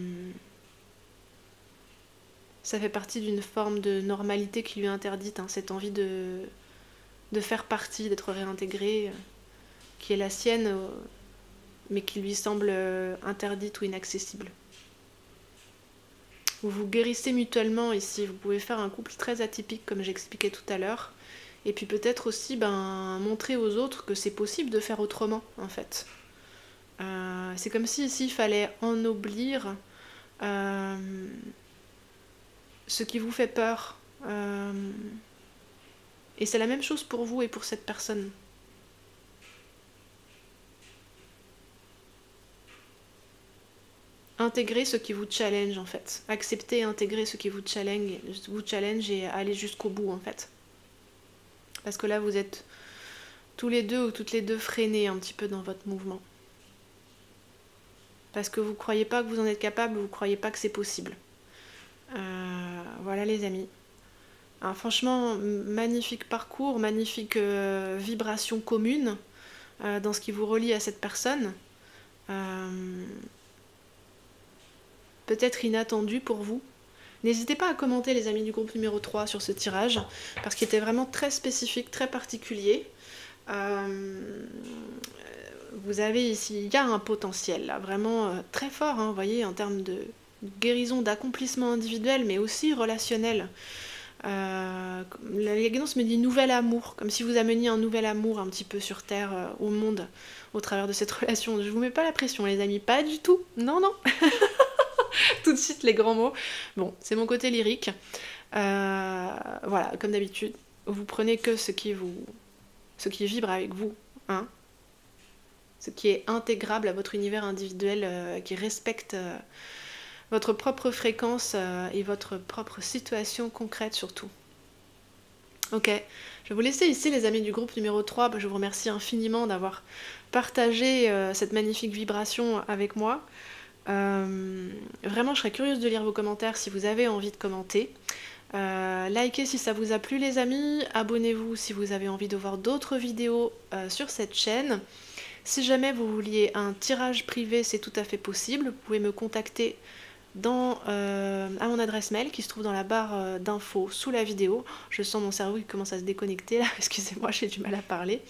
S1: ça fait partie d'une forme de normalité qui lui est interdite, hein, cette envie de faire partie, d'être réintégrée, qui est la sienne, mais qui lui semble interdite ou inaccessible. Vous vous guérissez mutuellement ici, vous pouvez faire un couple très atypique comme j'expliquais tout à l'heure, et puis peut-être aussi montrer aux autres que c'est possible de faire autrement, en fait. C'est comme si ici il fallait ennoblir ce qui vous fait peur. Et c'est la même chose pour vous et pour cette personne. Intégrer ce qui vous challenge, en fait. Accepter et intégrer ce qui vous challenge et aller jusqu'au bout, en fait. Parce que là, vous êtes tous les deux ou toutes les deux freinés un petit peu dans votre mouvement. Parce que vous ne croyez pas que vous en êtes capable, vous ne croyez pas que c'est possible. Voilà les amis. Alors, franchement, magnifique parcours, magnifique vibration commune dans ce qui vous relie à cette personne. Peut-être inattendu pour vous. N'hésitez pas à commenter les amis du groupe numéro 3 sur ce tirage, parce qu'il était vraiment très spécifique, très particulier. Vous avez ici, il y a un potentiel là, vraiment très fort, hein, vous voyez, en termes de guérison, d'accomplissement individuel, mais aussi relationnel. La guidance me dit nouvel amour, comme si vous ameniez un nouvel amour un petit peu sur Terre, au monde, au travers de cette relation. Je vous mets pas la pression les amis, pas du tout, non, non. tout de suite les grands mots. Bon, c'est mon côté lyrique. Voilà, comme d'habitude, vous prenez que ce qui vibre avec vous, hein, ce qui est intégrable à votre univers individuel, qui respecte votre propre fréquence et votre propre situation concrète surtout. Ok, je vais vous laisser ici les amis du groupe numéro 3, je vous remercie infiniment d'avoir partagé cette magnifique vibration avec moi. Vraiment je serais curieuse de lire vos commentaires si vous avez envie de commenter. Likez si ça vous a plu les amis, abonnez-vous si vous avez envie de voir d'autres vidéos sur cette chaîne. Si jamais vous vouliez un tirage privé, c'est tout à fait possible, vous pouvez me contacter à mon adresse mail qui se trouve dans la barre d'infos sous la vidéo. Je sens mon cerveau qui commence à se déconnecter là, excusez-moi, j'ai du mal à parler.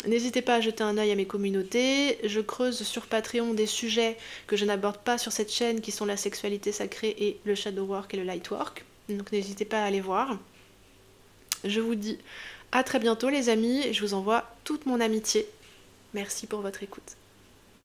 S1: N'hésitez pas à jeter un œil à mes communautés. Je creuse sur Patreon des sujets que je n'aborde pas sur cette chaîne qui sont la sexualité sacrée et le shadow work et le light work. Donc n'hésitez pas à aller voir. Je vous dis à très bientôt les amis et je vous envoie toute mon amitié. Merci pour votre écoute.